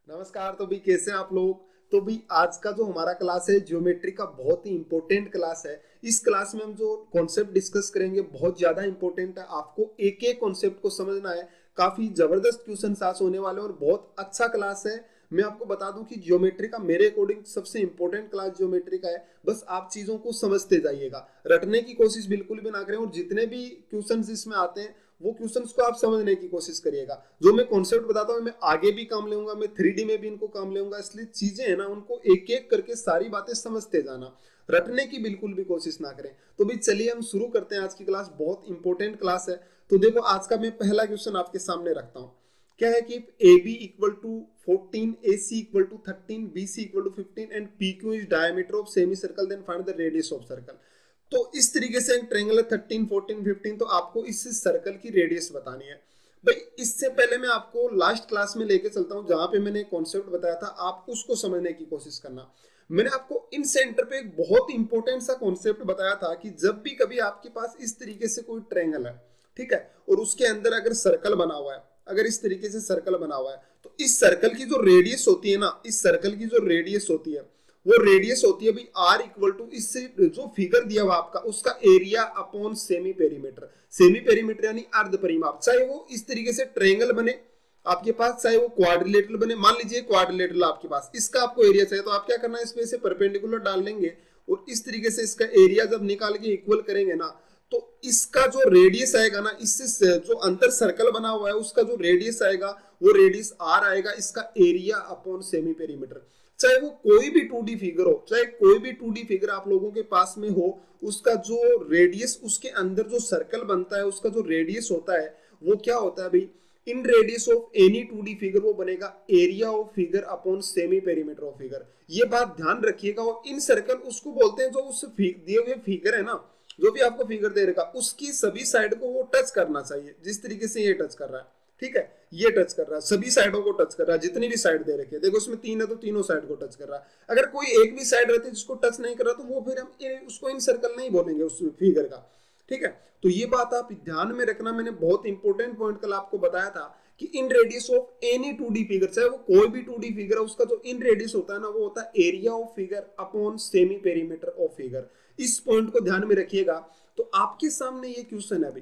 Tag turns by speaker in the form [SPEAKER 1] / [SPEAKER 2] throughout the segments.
[SPEAKER 1] नमस्कार। तो भी कैसे हैं आप लोग। तो भी आज का जो हमारा क्लास है ज्योमेट्री का बहुत ही इंपॉर्टेंट क्लास है। इस क्लास में हम जो कॉन्सेप्ट डिस्कस करेंगे बहुत ज्यादा इंपॉर्टेंट है। आपको एक एक कॉन्सेप्ट को समझना है। काफी जबरदस्त क्वेश्चन आज होने वाले हैं और बहुत अच्छा क्लास है। मैं आपको बता दूं कि ज्योमेट्री का मेरे अकॉर्डिंग सबसे इंपॉर्टेंट क्लास ज्योमेट्री का है। बस आप चीजों को समझते जाइएगा, रटने की कोशिश बिल्कुल भी ना करें और जितने भी क्वेश्चन इसमें आते हैं वो क्वेश्चंस को आप समझने की कोशिश करिएगा। जो मैं कॉन्सेप्ट बताता हूँ मैं आगे भी काम लेऊंगा, मैं 3D में भी इनको काम लेऊंगा। इसलिए चीजें है ना उनको एक एक करके सारी बातें समझते जाना, रटने की बिल्कुल भी कोशिश ना करें। तो भी चलिए हम शुरू करते हैं आज की क्लास। बहुत इंपॉर्टेंट क्लास है। तो देखो आज का मैं पहला क्वेश्चन आपके सामने रखता हूँ। क्या है कि A B equal to 14, A C equal to 13, B C equal to 15 and P Q is diameter of semi circle, then find the radius of circle. तो इस तरीके से एक ट्रायंगल है 13, 14, 15। तो आपको इस सर्कल की रेडियस बतानी है। भाई इससे पहले मैं आपको लास्ट क्लास में लेके चलता हूं जहां पे मैंने कॉन्सेप्ट बताया था, आप उसको समझने की कोशिश करना। मैंने आपको इन सेंटर पे एक बहुत इंपॉर्टेंट सा कॉन्सेप्ट बताया था कि जब भी कभी आपके पास इस तरीके से कोई ट्रायंगल है, ठीक है, और उसके अंदर अगर सर्कल बना हुआ है, अगर इस तरीके से सर्कल बना हुआ है, तो इस सर्कल की जो रेडियस होती है ना, इस सर्कल की जो रेडियस होती है वो रेडियस होती है भाई आर इक्वल टू, इससे जो फिगर दिया हुआ आपका उसका area upon semi perimeter. Semi perimeter यानी अर्ध परिमाप। चाहे वो इस तरीके से ट्रायंगल बने आपके पास, चाहे वो क्वाड्रिलेटरल बने। मान लीजिए क्वाड्रिलेटरल आपके पास, इसका आपको एरिया चाहिए तो आप क्या करना है, इसमें से परपेंडिकुलर डाल लेंगे और इस तरीके से इसका एरिया जब निकाल के इक्वल करेंगे ना, तो इसका जो रेडियस आएगा ना, इससे जो अंतर सर्कल बना हुआ है उसका जो रेडियस आएगा वो रेडियस आर आएगा, इसका एरिया अपॉन सेमी पेरीमीटर। चाहे वो कोई भी 2D फिगर हो, चाहे कोई भी 2D फिगर आप लोगों के पास में हो, उसका जो रेडियस, उसके अंदर जो सर्कल बनता है उसका जो रेडियस होता है वो क्या होता है भाई, इन radius of any 2D figure वो बनेगा area of figure upon semi perimeter of figure. ये बात ध्यान रखिएगा। और इन सर्कल उसको बोलते हैं जो उस दिए हुए फिगर है ना, जो भी आपको फिगर दे रहेगा उसकी सभी साइड को वो टच करना चाहिए, जिस तरीके से ये टच कर रहा है, ठीक है, ये टच कर रहा है, सभी साइडों को टच कर रहा है, जितनी भी साइड दे रखी है। देखो इसमें 3 है तो तीनों साइड को टच कर रहा है। अगर कोई एक भी साइड रहती है जिसको टच नहीं कर रहा तो वो फिर हम उसको इन सर्कल नहीं बोलेंगे उस फिगर का, ठीक है। तो ये बात आप ध्यान में रखना। मैंने बहुत इंपॉर्टेंट पॉइंट कल आपको बताया था कि इन radius of any 2D figure, चाहे वो कोई भी 2D फिगर है, उसका जो इन रेडियस होता है ना वो होता है area of figure upon semi perimeter of figure. इस पॉइंट को ध्यान में रखिएगा। तो आपके सामने ये क्वेश्चन है अभी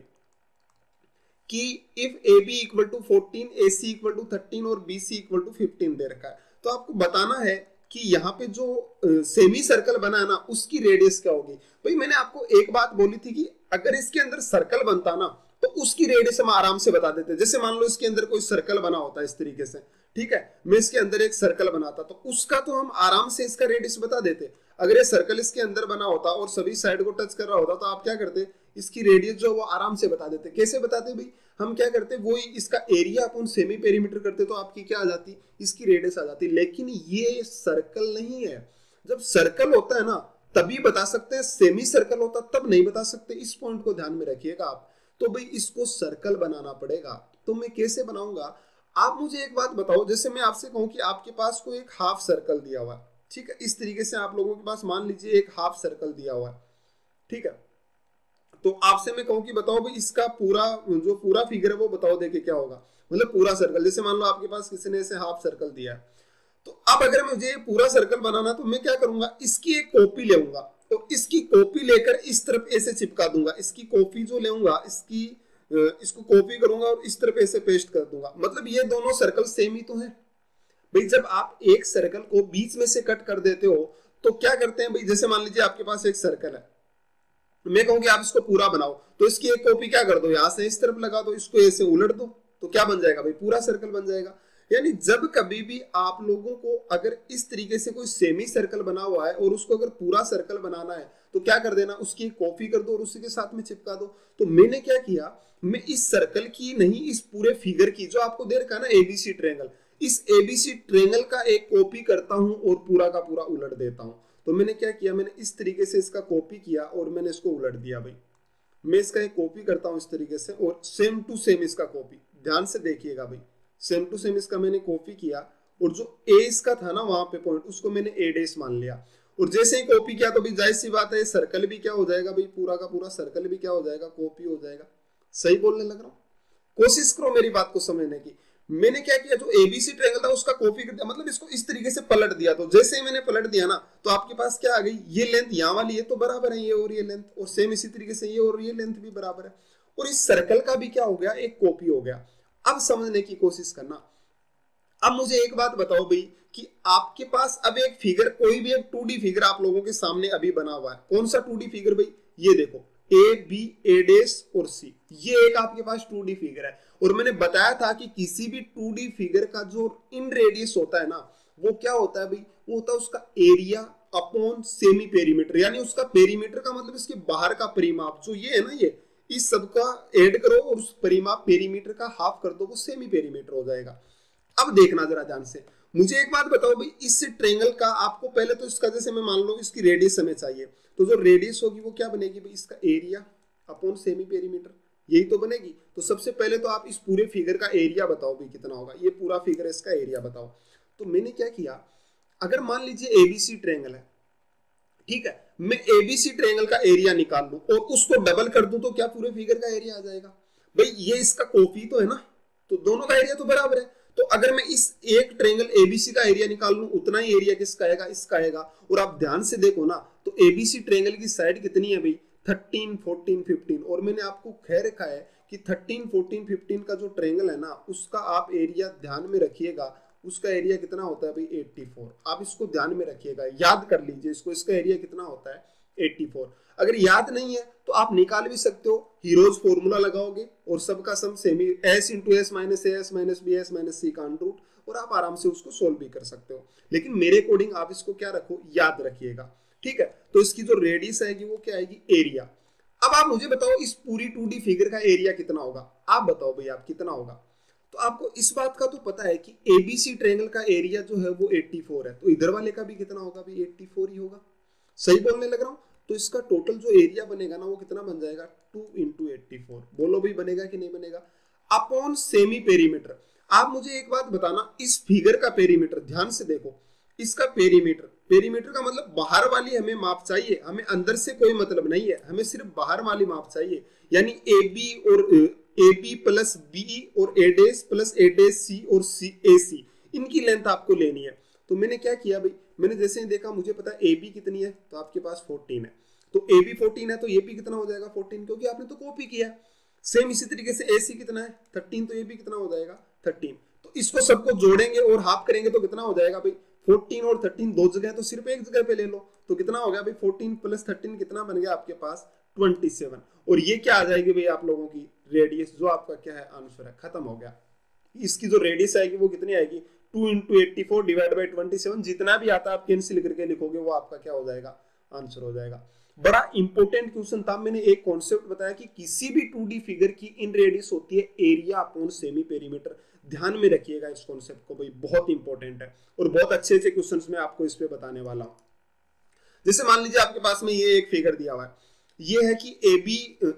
[SPEAKER 1] कि if A B equal to 14, A C equal to 13 और बी सी इक्वल टू 15 दे रखा है, तो आपको बताना है कि यहाँ पे जो सेमी सर्कल बना है ना उसकी रेडियस क्या होगी। भाई मैंने आपको एक बात बोली थी कि अगर इसके अंदर सर्कल बनता ना तो उसकी रेडियस हम आराम से बता देते। जैसे मान लो इसके अंदर कोई सर्कल बना होता है इस तरीके से, ठीक है, मैं इसके अंदर एक सर्कल बनाता तो उसका तो हम आराम से इसका रेडियस बता देते। अगर ये सर्कल इसके अंदर बना होता और सभी साइड को टच कर रहा होता तो आप क्या करते, इसकी रेडियस जो वो आराम से बता देते। कैसे बताते भाई, हम क्या करते वो इसका एरिया अपन सेमी पेरीमीटर करते तो आपकी क्या आ जाती, इसकी रेडियस आ जाती। लेकिन ये सर्कल नहीं है। जब सर्कल होता है ना तभी बता सकते हैं, सेमी सर्कल होता तब नहीं बता सकते। इस पॉइंट को ध्यान में रखिएगा आप। तो भाई इसको सर्कल बनाना पड़ेगा। तो मैं कैसे बनाऊंगा, आप मुझे एक बात बताओ। जैसे मैं आपसे कहूं कि आपके पास कोई एक हाफ सर्कल दिया हुआ है, ठीक है, इस तरीके से आप लोगों के पास मान लीजिए एक हाफ सर्कल दिया हुआ है, ठीक है। तो आपसे मैं कहूं कि बताओ भाई इसका पूरा जो पूरा फिगर है वो बताओ देखे क्या होगा, मतलब पूरा सर्कल। जैसे मान लो आपके पास किसी ने ऐसे हाफ सर्कल दिया है, तो अब अगर मुझे पूरा सर्कल बनाना तो मैं क्या करूंगा, इसकी एक कॉपी लेऊंगा। तो इसकी कॉपी लेकर इस तरफ ऐसे चिपका दूंगा। इसकी कॉपी जो लेऊंगा, इसको कॉपी करूंगा और इस तरफ ऐसे पेस्ट कर दूंगा। मतलब ये दोनों सर्कल सेम ही तो है भाई। जब आप एक सर्कल को बीच में से कट कर देते हो तो क्या करते हैं भाई, जैसे मान लीजिए आपके पास एक सर्कल है, मैं कहूंगी आप इसको पूरा बनाओ, तो इसकी एक कॉपी क्या कर दो, यहां से इस तरफ लगा दो, इसको ऐसे उलट दो, तो क्या बन जाएगा भाई, पूरा सर्कल बन जाएगा। यानी जब कभी भी आप लोगों को अगर इस तरीके से कोई सेमी सर्कल बना हुआ है और उसको अगर पूरा सर्कल बनाना है तो क्या कर देना, उसकी एक कॉपी कर दो और उसी के साथ में चिपका दो। तो मैंने क्या किया, मैं इस सर्कल की नहीं, इस पूरे फिगर की जो आपको दे रखा है ना एबीसी ट्रायंगल, इस एबीसी ट्रायंगल का एक कॉपी करता हूं और पूरा का पूरा उलट देता हूं। तो मैंने क्या किया, मैंने इस तरीके से इसका कॉपी किया और मैंने इसको उलट दिया भाई। मैं इसका एक कॉपी करता हूं इस तरीके से और सेम टू सेम इसका कॉपी, ध्यान से देखिएगा भाई, सेम टू सेम इसका मैंने कॉपी किया और जो ए इसका था ना वहां पे पॉइंट, उसको मैंने ए डेस मान लिया। और जैसे ही कॉपी किया तो भाई जाहिर सी बात है सर्कल भी क्या हो जाएगा भाई, पूरा का पूरा सर्कल भी क्या हो जाएगा, कॉपी हो जाएगा। सही बोलने लग रहा हूं, कोशिश करो मेरी बात को समझने की। मैंने क्या किया, जो एबीसी ट्रायंगल था उसका कॉपी कर दिया, मतलब इसको इस तरीके से पलट दिया। तो जैसे ही मैंने पलट दिया ना, तो आपके पास क्या आ गई, ये लेंथ यहाँ वाली है तो बराबर है ये और ये लेंथ, और सेम इसी तरीके से ये और ये लेंथ भी बराबर है, और इस सर्कल का भी क्या हो गया, एक कॉपी हो गया। अब समझने की कोशिश करना। अब मुझे एक बात बताओ भाई कि आपके पास अब एक फिगर, कोई भी एक 2D फिगर आप लोगों के सामने अभी बना हुआ है। कौन सा 2D फिगर भाई, ये देखो ए बी ए डेस और सी, ये एक आपके पास 2D फिगर है। और मैंने बताया था कि किसी भी 2D फिगर का जो इन रेडियस होता है ना, वो क्या होता है भाई, वो होता है उसका एरिया अपॉन सेमी पेरीमीटर, यानी उसका पेरीमीटर का मतलब इसके बाहर का परिमाप जो ये है ना, ये इस सब का ऐड करो और उस परिमाप पेरीमीटर का हाफ कर दो, वो सेमी पेरीमीटर हो जाएगा। अब देखना जरा ध्यान से, मुझे एक बात बताओ भाई, इस ट्रायंगल का आपको पहले तो इसका, जैसे मैं मान लो इसकी रेडियस हमें चाहिए, तो जो रेडियस होगी वो क्या बनेगी भाई, इसका एरिया अपॉन सेमी पेरीमीटर, यही तो बनेगी। तो सबसे पहले तो आप इस पूरे फिगर का एरिया बताओ भाई कितना होगा, ये पूरा फिगर है इसका एरिया बताओ। तो मैंने क्या किया, अगर मान लीजिए एबीसी ट्रायंगल है, ठीक है, मैं एबीसी ट्रायंगल का एरिया निकाल लूं और उसको डबल कर दूं, तो क्या पूरे फिगर का एरिया आ जाएगा भाई, ये इसका कॉपी तो है ना, तो दोनों का एरिया तो बराबर है। तो अगर मैं इस एक ट्रायंगल एबीसी का एरिया निकाल लूं, उतना ही एरिया किसका आएगा, इसका आएगा। और आप ध्यान से देखो ना, तो एबीसी ट्रायंगल की साइड कितनी है भाई, 13 14 15, और मैंने आपको कह रखा है कि 13 14 15 का जो ट्रायंगल है ना, उसका आप एरिया ध्यान में रखिएगा, उसका एरिया कितना होता है भाई 84। आप इसको ध्यान में रखिएगा, याद कर लीजिए इसको, इसका एरिया कितना होता है 84। अगर याद नहीं है तो आप निकाल भी सकते हो, हीरोज फॉर्मूला लगाओगे और सबका sum semi S into S minus A S minus B S minus C का अंडर रूट, और आप आराम से उसको सोल्व भी कर सकते हो। लेकिन मेरे अकॉर्डिंग आप इसको क्या रखो, याद रखिएगा, ठीक है। तो इसकी जो रेडियस आएगी वो क्या आएगी, एरिया। अब आप मुझे बताओ इस पूरी 2D फिगर का एरिया कितना होगा, आप बताओ भाई आप कितना होगा। तो आपको इस बात का तो पता है कि एबीसी ट्रायंगल का एरिया जो है वो 84 है, तो इधर वाले का भी कितना होगा भाई 84 ही होगा, सही बोलने लग रहा हूं। तो इसका टोटल जो एरिया बनेगा ना, वो कितना बन जाएगा 2 इंटू 84, बोलो भाई बनेगा कि नहीं बनेगा, अपॉन सेमी पेरीमीटर। आप मुझे एक बात बताना, इस फिगर का पेरीमीटर ध्यान से देखो, इसका पेरीमीटर, पेरीमीटर का मतलब बाहर वाली हमें माप चाहिए, हमें अंदर से कोई मतलब नहीं है, हमें सिर्फ बाहर वाली माप चाहिए। यानी ए बी और ए बी प्लस बी और ए डेस प्लस ए डेस सी और सी ए सी, इनकी लेंथ आपको लेनी है। तो मैंने क्या किया भाई, मैंने जैसे ही देखा मुझे पता है ए बी कितनी है, तो आपके पास 14 है, तो ए बी 14 है तो ए बी कितना हो जाएगा 14, क्योंकि आपने तो कॉपी किया। सेम इसी तरीके से ए सी कितना है 13, तो ए बी कितना हो जाएगा 13। तो इसको सबको जोड़ेंगे और हाफ करेंगे तो कितना हो जाएगा भाई 14 और 13 दो जगह, तो सिर्फ एक जगह पे ले लो, तो कितना हो गया भाई 14 प्लस 13 कितना बन गया आपके पास 27। और ये क्या आ जाएगी भाई आप लोगों की रेडियस, जो आपका क्या है आंसर है, खत्म हो गया। इसकी जो रेडियस आएगी वो कितनी आएगी 2 इंटू 84 डिवाइड बाई 27, जितना भी आता है आप कैंसिल करके लिखोगे वो आपका क्या हो जाएगा आंसर हो जाएगा। बड़ा इंपॉर्टेंट क्वेश्चन था। मैंने एक कॉन्सेप्ट बताया कि किसी भी 2D फिगर की इन रेडियस होती है एरिया अपॉन सेमी पेरीमीटर, ध्यान में रखिएगा इस कॉन्सेप्ट को भाई, बहुत इंपॉर्टेंट है और बहुत अच्छे अच्छे क्वेश्चंस मैं आपको इस पे बताने वाला हूं। जैसे मान लीजिए आपके पास में ये एक फिगर दिया हुआ है, ये है कि AB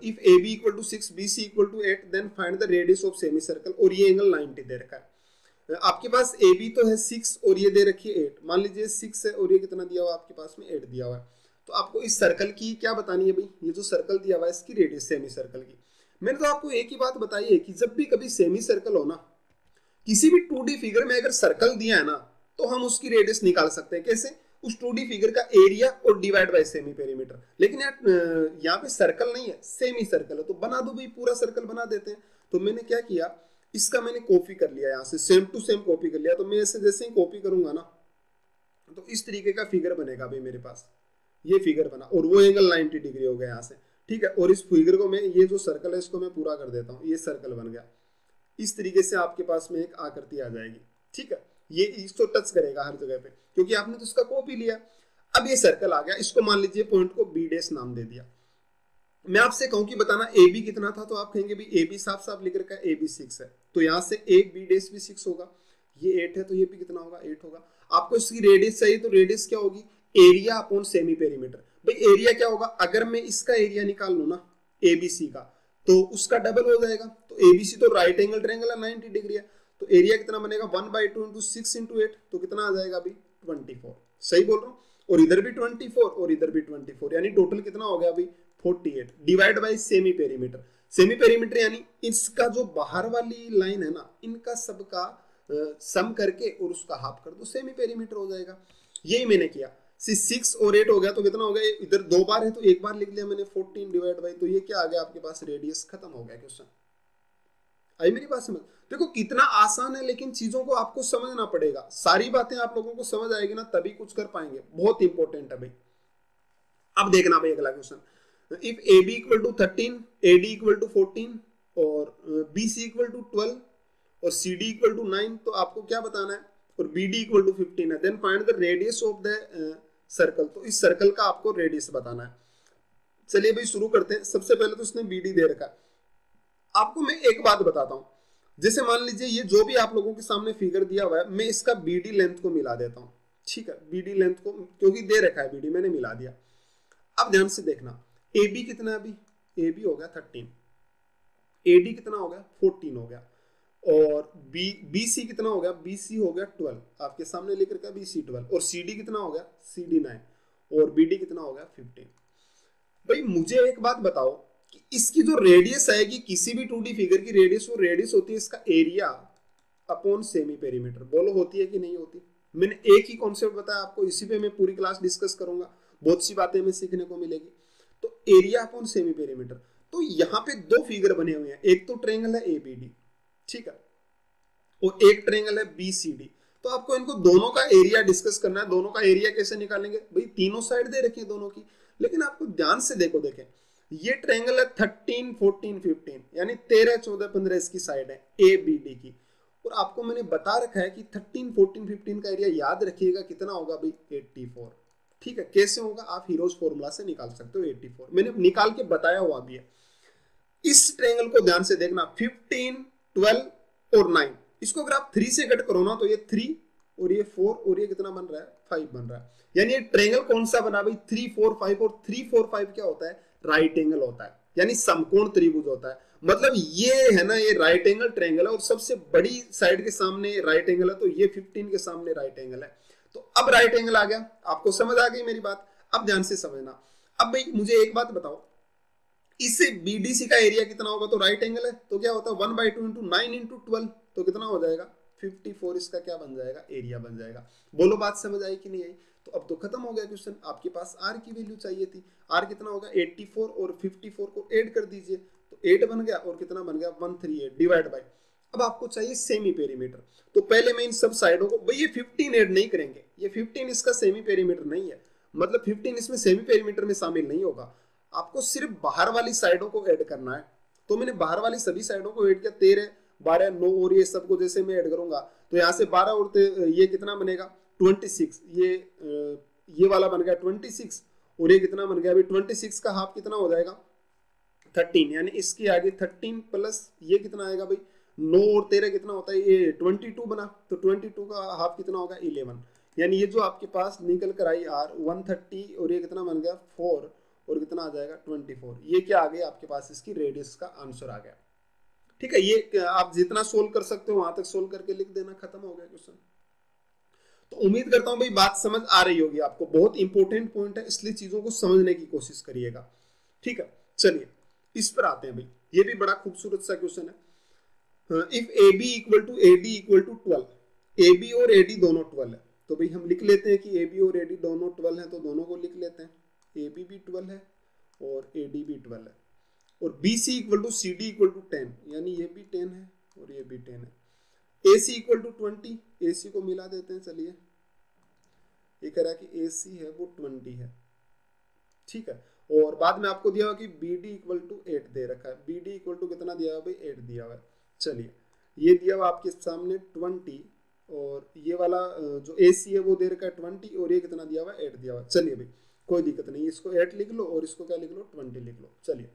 [SPEAKER 1] if AB equal to 6 BC equal to 8 then find the radius of semi circle, और ये एंगल 90 दे रखा है। आपके पास AB तो है 6 और ये दे रखी है 8, मान लीजिए 6 है और ये कितना दिया हुआ है आपके पास में 8 दिया हुआ है। तो आपको इस सर्कल की क्या बतानी है भाई, ये जो सर्कल दिया हुआ है इसकी रेडियस सेमी सर्कल की। मैंने तो आपको एक ही बात बताई है कि जब भी कभी सेमी सर्कल हो ना, किसी भी 2D फिगर में अगर सर्कल दिया है ना, तो हम उसकी रेडियस निकाल सकते हैं। कैसे, उस 2D फिगर का एरिया और डिवाइड बाय सेमी पेरीमीटर। लेकिन यार यहाँ पे सर्कल नहीं है, सेमी सर्कल है, तो बना दो भाई, पूरा सर्कल बना देते हैं। तो मैंने क्या किया, इसका मैंने कॉपी कर लिया, यहाँ से सेम टू सेम कॉपी कर लिया। तो मैं ऐसे जैसे ही कॉपी करूंगा ना, तो इस तरीके का फिगर बनेगा भाई मेरे पास, ये फिगर बना और वो एंगल 90 डिग्री हो गया यहाँ से, ठीक है। और इस फिगर को मैं, ये जो सर्कल है इसको मैं पूरा कर देता हूँ, ये सर्कल बन गया। इस तरीके से आपके पास में एक आकृति आ जाएगी, ठीक है। ये इसको टच करेगा हर जगह पे, क्योंकि आपने तो इसका कॉपी लिया। अब ये सर्कल आ गया, इसको मान लीजिए पॉइंट को बी डैश नाम दे दिया। मैं आपसे कहूं कि बताना ए बी कितना था, तो आप कहेंगे भी ए बी साफ साफ लिख रखा है, ए बी 6 है, तो यहाँ से ए बी डैश भी 6 होगा। ये 8 है तो ये भी कितना होगा 8 होगा। आपको इसकी रेडियस चाहिए, तो रेडियस क्या होगी एरिया अपॉन सेमी पेरीमीटर। भाई एरिया क्या होगा, अगर मैं इसका एरिया निकाल लूं ना एबीसी का, तो उसका डबल हो जाएगा। तो एबीसी तो राइट एंगल ट्रायंगल है, 90 डिग्री है, तो एरिया कितना बनेगा 1/2 इंटू 6 इंटू 8, तो कितना आ जाएगा अभी 24। सही बोल रहा हूँ, और इधर भी 24 और इधर भी 24, यानी टोटल कितना हो गया अभी 48 divide by semi perimeter. Semi perimeter यानी इसका जो बाहर वाली लाइन है ना, इनका सबका सम करके और उसका हाफ कर दो, सेमी पेरीमीटर हो जाएगा। यही मैंने किया। 6 और 8 हो गया तो कितना हो गया, इधर 2 बार है तो 1 बार लिख लिया मैंने, 14 डिवाइड बाई, तो ये क्या आ गया आपके पास, रेडियस। खत्म हो गया क्वेश्चन। आई मेरी बात समझ? देखो कितना आसान है, लेकिन चीजों को आपको समझना पड़ेगा। सारी बातें आप लोगों को समझ आएगी ना, तभी कुछ कर पाएंगे। बहुत इंपॉर्टेंट है भाई। अब देखना भाई अगला question, if A B equal to 13, A D equal to 14 और बी सी इक्वल टू 12 और सी डी इक्वल टू 9, तो आपको क्या बताना है, और बी डी इक्वल टू 15 है, then find the radius of the circle. तो इस सर्कल का आपको रेडियस बताना है। चलिए भाई शुरू करते हैं। सबसे पहले तो इसने बी डी दे रखा है। आपको मैं एक बात बताता हूं, जैसे मान लीजिए ये जो भी आप लोगों के सामने फिगर दिया हुआ है, मैं इसका बीडी लेंथ को मिला देता हूं। ठीक है, बीडी लेंथ को, क्योंकि दे रखा है बीडी, मैंने मिला दिया। अब ध्यान से देखना, ए बी कितना है अभी, ए बी हो गया 13, ए डी कितना हो गया 14 हो गया, और बी सी कितना हो गया, बी सी हो गया 12, आपके सामने लिख रखा है बी सी 12, और सी डी कितना हो गया, सी डी 9, और बी डी कितना हो गया 15। भाई मुझे एक बात बताओ कि इसकी जो रेडियस आएगी किसी भी 2D फिगर की रेडियस, वो रेडियस होती है इसका एरिया अपॉन सेमी पेरीमीटर। बोलो होती है कि नहीं होती? मैंने एक ही कॉन्सेप्ट बताया आपको, इसी पे मैं पूरी क्लास डिस्कस करूंगा, बहुत सी बातें हमें सीखने को मिलेगी। तो एरिया अपॉन सेमी पेरीमीटर। तो यहाँ पे 2 फिगर बने हुए हैं, एक तो ट्रायंगल है एबीडी, ठीक है, और एक ट्रायंगल है बीसीडी। तो आपको इनको दोनों का एरिया डिस्कस करना है। दोनों का एरिया कैसे निकालेंगे भाई, तीनों साइड दे रखी है दोनों की, लेकिन आपको ध्यान से देखो, देखें ये ट्रायंगल है 13, 14, 15, यानी 13, 14, 15 इसकी साइड है ए बी डी की, और आपको मैंने बता रखा है कि 13, 14, 15 का एरिया याद रखिएगा कितना होगा भाई, 84। ठीक है, कैसे होगा, आप हीरोज फॉर्मूला से निकाल सकते हो 84, मैंने निकाल के बताया हुआ भी है। इस ट्रायंगल को ध्यान से देखना, 15, 12 और 9, इसको अगर आप 3 से कट करो ना, तो ये 3 और ये 4 और ये कितना बन रहा है, 5 बन रहा है। यानी ये ट्रायंगल कौन सा बना भाई, 3, 4, 5, और 3, 4, 5 क्या होता है, राइट एंगल होता है, यानी समकोण त्रिभुज होता है। मतलब ये है ना, ये राइट एंगल ट्रायंगल है, और सबसे बड़ी साइड के सामने राइट एंगल है, तो ये 15 के सामने राइट एंगल है। तो अब राइट एंगल आ गया, आपको समझ आ गई मेरी बात? अब ध्यान से समझना। अब भाई मुझे एक बात बताओ, इससे बीडीसी का एरिया कितना होगा, तो राइट एंगल है, तो क्या होता है 1/2 इंटू 9 इंटू 12, तो कितना हो जाएगा 54, इसका क्या बन जाएगा, एरिया बन जाएगा। बोलो बात समझ आई कि नहीं आई? तो अब तो खत्म हो गया क्वेश्चन। आपके पास आर की वैल्यू चाहिए थी, आर कितना होगा 84, और 54 को ऐड कर दीजिए, तो 8 बन गया, और कितना बन गया 138 डिवाइड बाई। अब आपको चाहिए सेमी पेरीमीटर, तो पहले मैं इन सब साइडों को, भाई ये 15 ऐड नहीं करेंगे, ये 15 इसका सेमी पेरीमीटर नहीं है, मतलब 15 इसमें सेमी पेरीमीटर में शामिल नहीं होगा। आपको सिर्फ बाहर वाली साइडों को ऐड करना है। तो मैंने बाहर वाली सभी साइडों को ऐड किया, 13, 12, 9 और ये सबको जैसे मैं ऐड करूंगा, तो यहाँ से 12 और ये कितना बनेगा 26, ये वाला बन गया 26, और ये कितना बन गया अभी 26 का हाफ कितना हो जाएगा 13, यानी इसके आगे 13 प्लस ये कितना आएगा भाई 9 और 13 कितना होता है, ये 22 बना, तो 22 का हाफ कितना होगा 11, यानी ये जो आपके पास निकल कर आई आर 130, और ये कितना बन गया 4, और कितना आ जाएगा 24। ये क्या आ गया आपके पास, इसकी रेडियस का आंसर आ गया। ठीक है, ये आप जितना सोल्व कर सकते हो वहां तक सोल्व करके लिख देना, खत्म हो गया क्वेश्चन। तो उम्मीद करता हूं भाई बात समझ आ रही होगी आपको, बहुत इंपॉर्टेंट पॉइंट है, इसलिए चीजों को समझने की कोशिश करिएगा। ठीक है, चलिए इस पर आते हैं भाई, ये भी बड़ा खूबसूरत सा क्वेश्चन है। If A B equal to A D equal to 12, A B और ए डी दोनों 12 है, तो भाई हम लिख लेते हैं कि ए बी और ए डी दोनों 12 है, तो दोनों को लिख लेते हैं, ए बी भी 12 है और ए डी भी 12 है, और B C equal to C D equal to 10, यानी ये भी 10 है और ये भी 10 है। ए सी इक्वल टू 20, ए सी को मिला देते हैं, चलिए ये कह रहा है कि ए सी है वो 20 है। ठीक है, और बाद में आपको दिया हुआ कि बी डी इक्वल टू 8 दे रखा है, बी डी इक्वल टू कितना दिया हुआ भाई 8 दिया हुआ है। चलिए ये दिया हुआ आपके सामने 20, और ये वाला जो ए सी है वो दे रखा है 20, और ये कितना दिया हुआ 8 दिया हुआ है। चलिए भाई कोई दिक्कत नहीं, इसको 8 लिख लो और इसको क्या लिख लो 20 लिख लो। चलिए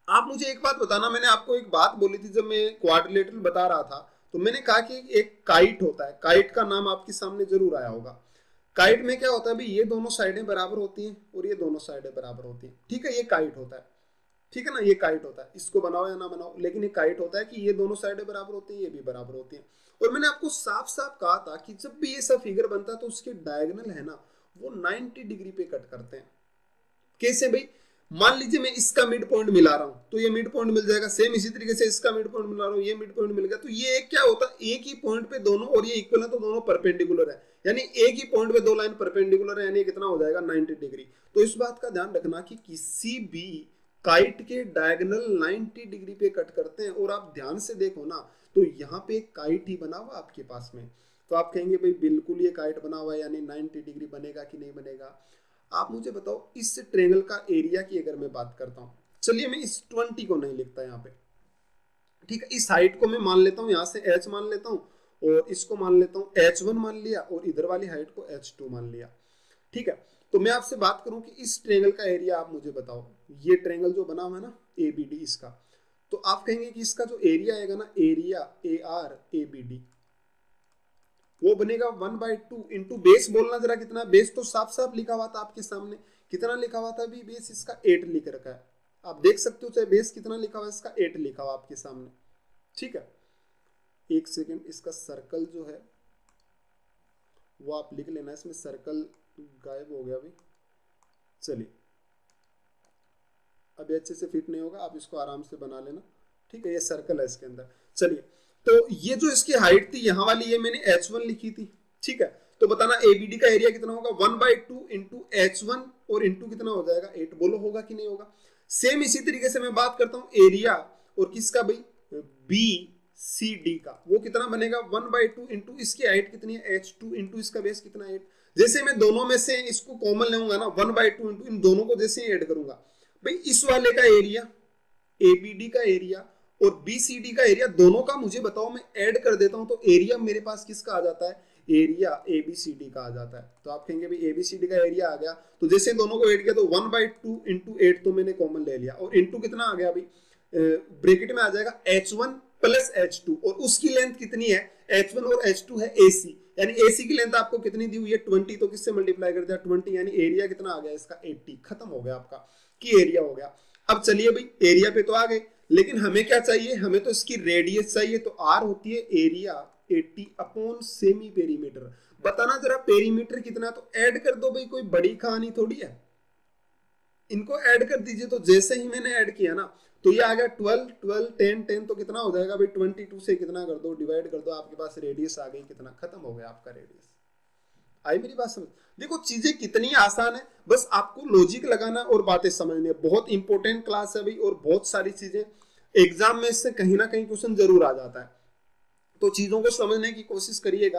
[SPEAKER 1] आप मुझे एक बात बताना, मैंने आपको एक बात बोली थी जब मैं क्वाड्रिलेटरल बता रहा था, तो मैंने कहा कि एक काइट होता है, काइट का नाम आपके सामने जरूर आया होगा। काइट में क्या होता है भाई, ये दोनों साइडें बराबर होती हैं और ये दोनों साइडें बराबर होती हैं। ठीक है, ये काइट होता है, ठीक है ना, ये काइट होता है, इसको बनाओ या ना बनाओ, लेकिन ये काइट होता है कि ये दोनों साइडें बराबर होती हैं, ये भी बराबर होती हैं। और मैंने आपको साफ साफ कहा था कि जब भी ये सब फिगर बनता है तो उसके डायगोनल है ना, वो 90 डिग्री पे कट करते हैं। कैसे भाई, मान लीजिए मैं इसका मिड पॉइंट मिला रहा हूं तो ये मिड पॉइंट मिल जाएगा, सेम इसी तरीके से इसका मिड पॉइंट मिला रहा हूं, ये मिड पॉइंट मिल गया। तो ये एक क्या होता है, एक ही पॉइंट पे दोनों, और ये इक्वल है तो दोनों परपेंडिकुलर है, यानी एक ही पॉइंट पे दो लाइन परपेंडिकुलर है, यानी कितना हो जाएगा 90 डिग्री। तो इस बात का ध्यान रखना कि किसी भी काइट के डायगोनल 90 डिग्री पे कट करते हैं। और आप ध्यान से देखो ना तो यहाँ पे एक काइट ही बना हुआ आपके पास में, तो आप कहेंगे भाई बिल्कुल ये काइट बना हुआ है यानी 90 डिग्री बनेगा कि नहीं बनेगा। आप मुझे बताओ इस ट्रेंगल का एरिया की अगर मैं बात करता हूं, चलिए मैं इस 20 को नहीं लिखता यहाँ पे, ठीक है, इस हाइट को मैं मान लेता हूँ, यहाँ से h मान लेता हूँ और इसको मान लेता हूँ h1 मान लिया और इधर वाली हाइट को h2 मान लिया, ठीक है। तो मैं आपसे बात करूं कि इस ट्रेंगल का एरिया आप मुझे बताओ, ये ट्रेंगल जो बना हुआ है ना ABD इसका, तो आप कहेंगे कि इसका जो एरिया आएगा ना, एरिया ARABD, वो बनेगा 1/2 इंटू बेस। बोलना जरा कितना, बेस तो साफ साफ लिखा हुआ था आपके सामने, कितना लिखा हुआ था अभी, बेस इसका 8 लिख रखा है, आप देख सकते हो चाहे बेस कितना लिखा हुआ है, इसका 8 लिखा हुआ आपके सामने, ठीक है। एक सेकेंड, इसका सर्कल जो है वो आप लिख लेना, इसमें सर्कल गायब हो गया अभी, चलिए अभी अच्छे से फिट नहीं होगा, आप इसको आराम से बना लेना, ठीक है, ये सर्कल है इसके अंदर। चलिए तो ये जो इसकी हाइट थी यहाँ वाली, ये मैंने h1 लिखी थी, ठीक है। तो बताना ABD का एरिया कितना होगा, 1/2 इंटू h1 और इंटू कितना हो जाएगा 8, बोलो होगा कि नहीं होगा। सेम इसी तरीके से मैं बात करता हूँ एरिया और किसका भाई, BCD का, वो कितना बनेगा 1/2 इंटू इसकी हाइट कितनी है h2 इंटू इसका बेस कितना 8। जैसे मैं दोनों में से इसको कॉमन लूंगा ना 1/2 इंटू इन दोनों को जैसे ऐड करूंगा, भाई इस वाले का एरिया ABD का एरिया और BCD का एरिया, दोनों का मुझे बताओ, मैं ऐड कर देता हूं तो एरिया मेरे पास किसका आ जाता है, एरिया ABCD का आ जाता है। तो आप कहेंगे भाई ABCD का एरिया आ गया, तो जैसे दोनों को ऐड किया तो 1/2 इंटू 8 तो मैंने कॉमन ले लिया, और इंटू कितना आ गया भाई, ब्रैकेट में आ जाएगा h1 प्लस h2, और उसकी लेंथ कितनी है, h1 और h2 है AC, यानी AC की लेंथ आपको कितनी दी हुई है 20, तो किससे मल्टीप्लाई कर दिया 20, यानी एरिया कितना आ गया इसका 80, खत्म हो गया आपका कि एरिया हो गया। अब चलिए भाई एरिया पे तो आ गए, लेकिन हमें क्या चाहिए, हमें तो इसकी रेडियस चाहिए, तो R होती है एरिया 80 अपॉन सेमी पेरीमीटर। बताना जरा पेरीमीटर कितना, तो ऐड कर दो भाई, कोई बड़ी कहानी थोड़ी है, इनको ऐड कर दीजिए। तो जैसे ही मैंने ऐड किया ना तो ये आ गया 12 12 10 10, तो कितना हो जाएगा भाई 22 से कितना कर दो, डिवाइड कर दो, आपके पास रेडियस आ गई कितना, खत्म हो गया आपका रेडियस। आई मेरी बात समझ, देखो चीजें कितनी आसान है, बस आपको लॉजिक लगाना और बातें समझनी है। बहुत इंपॉर्टेंट क्लास है भाई, और बहुत सारी चीजें एग्जाम में इससे कहीं ना कहीं क्वेश्चन जरूर आ जाता है, तो चीजों को समझने की कोशिश करिएगा।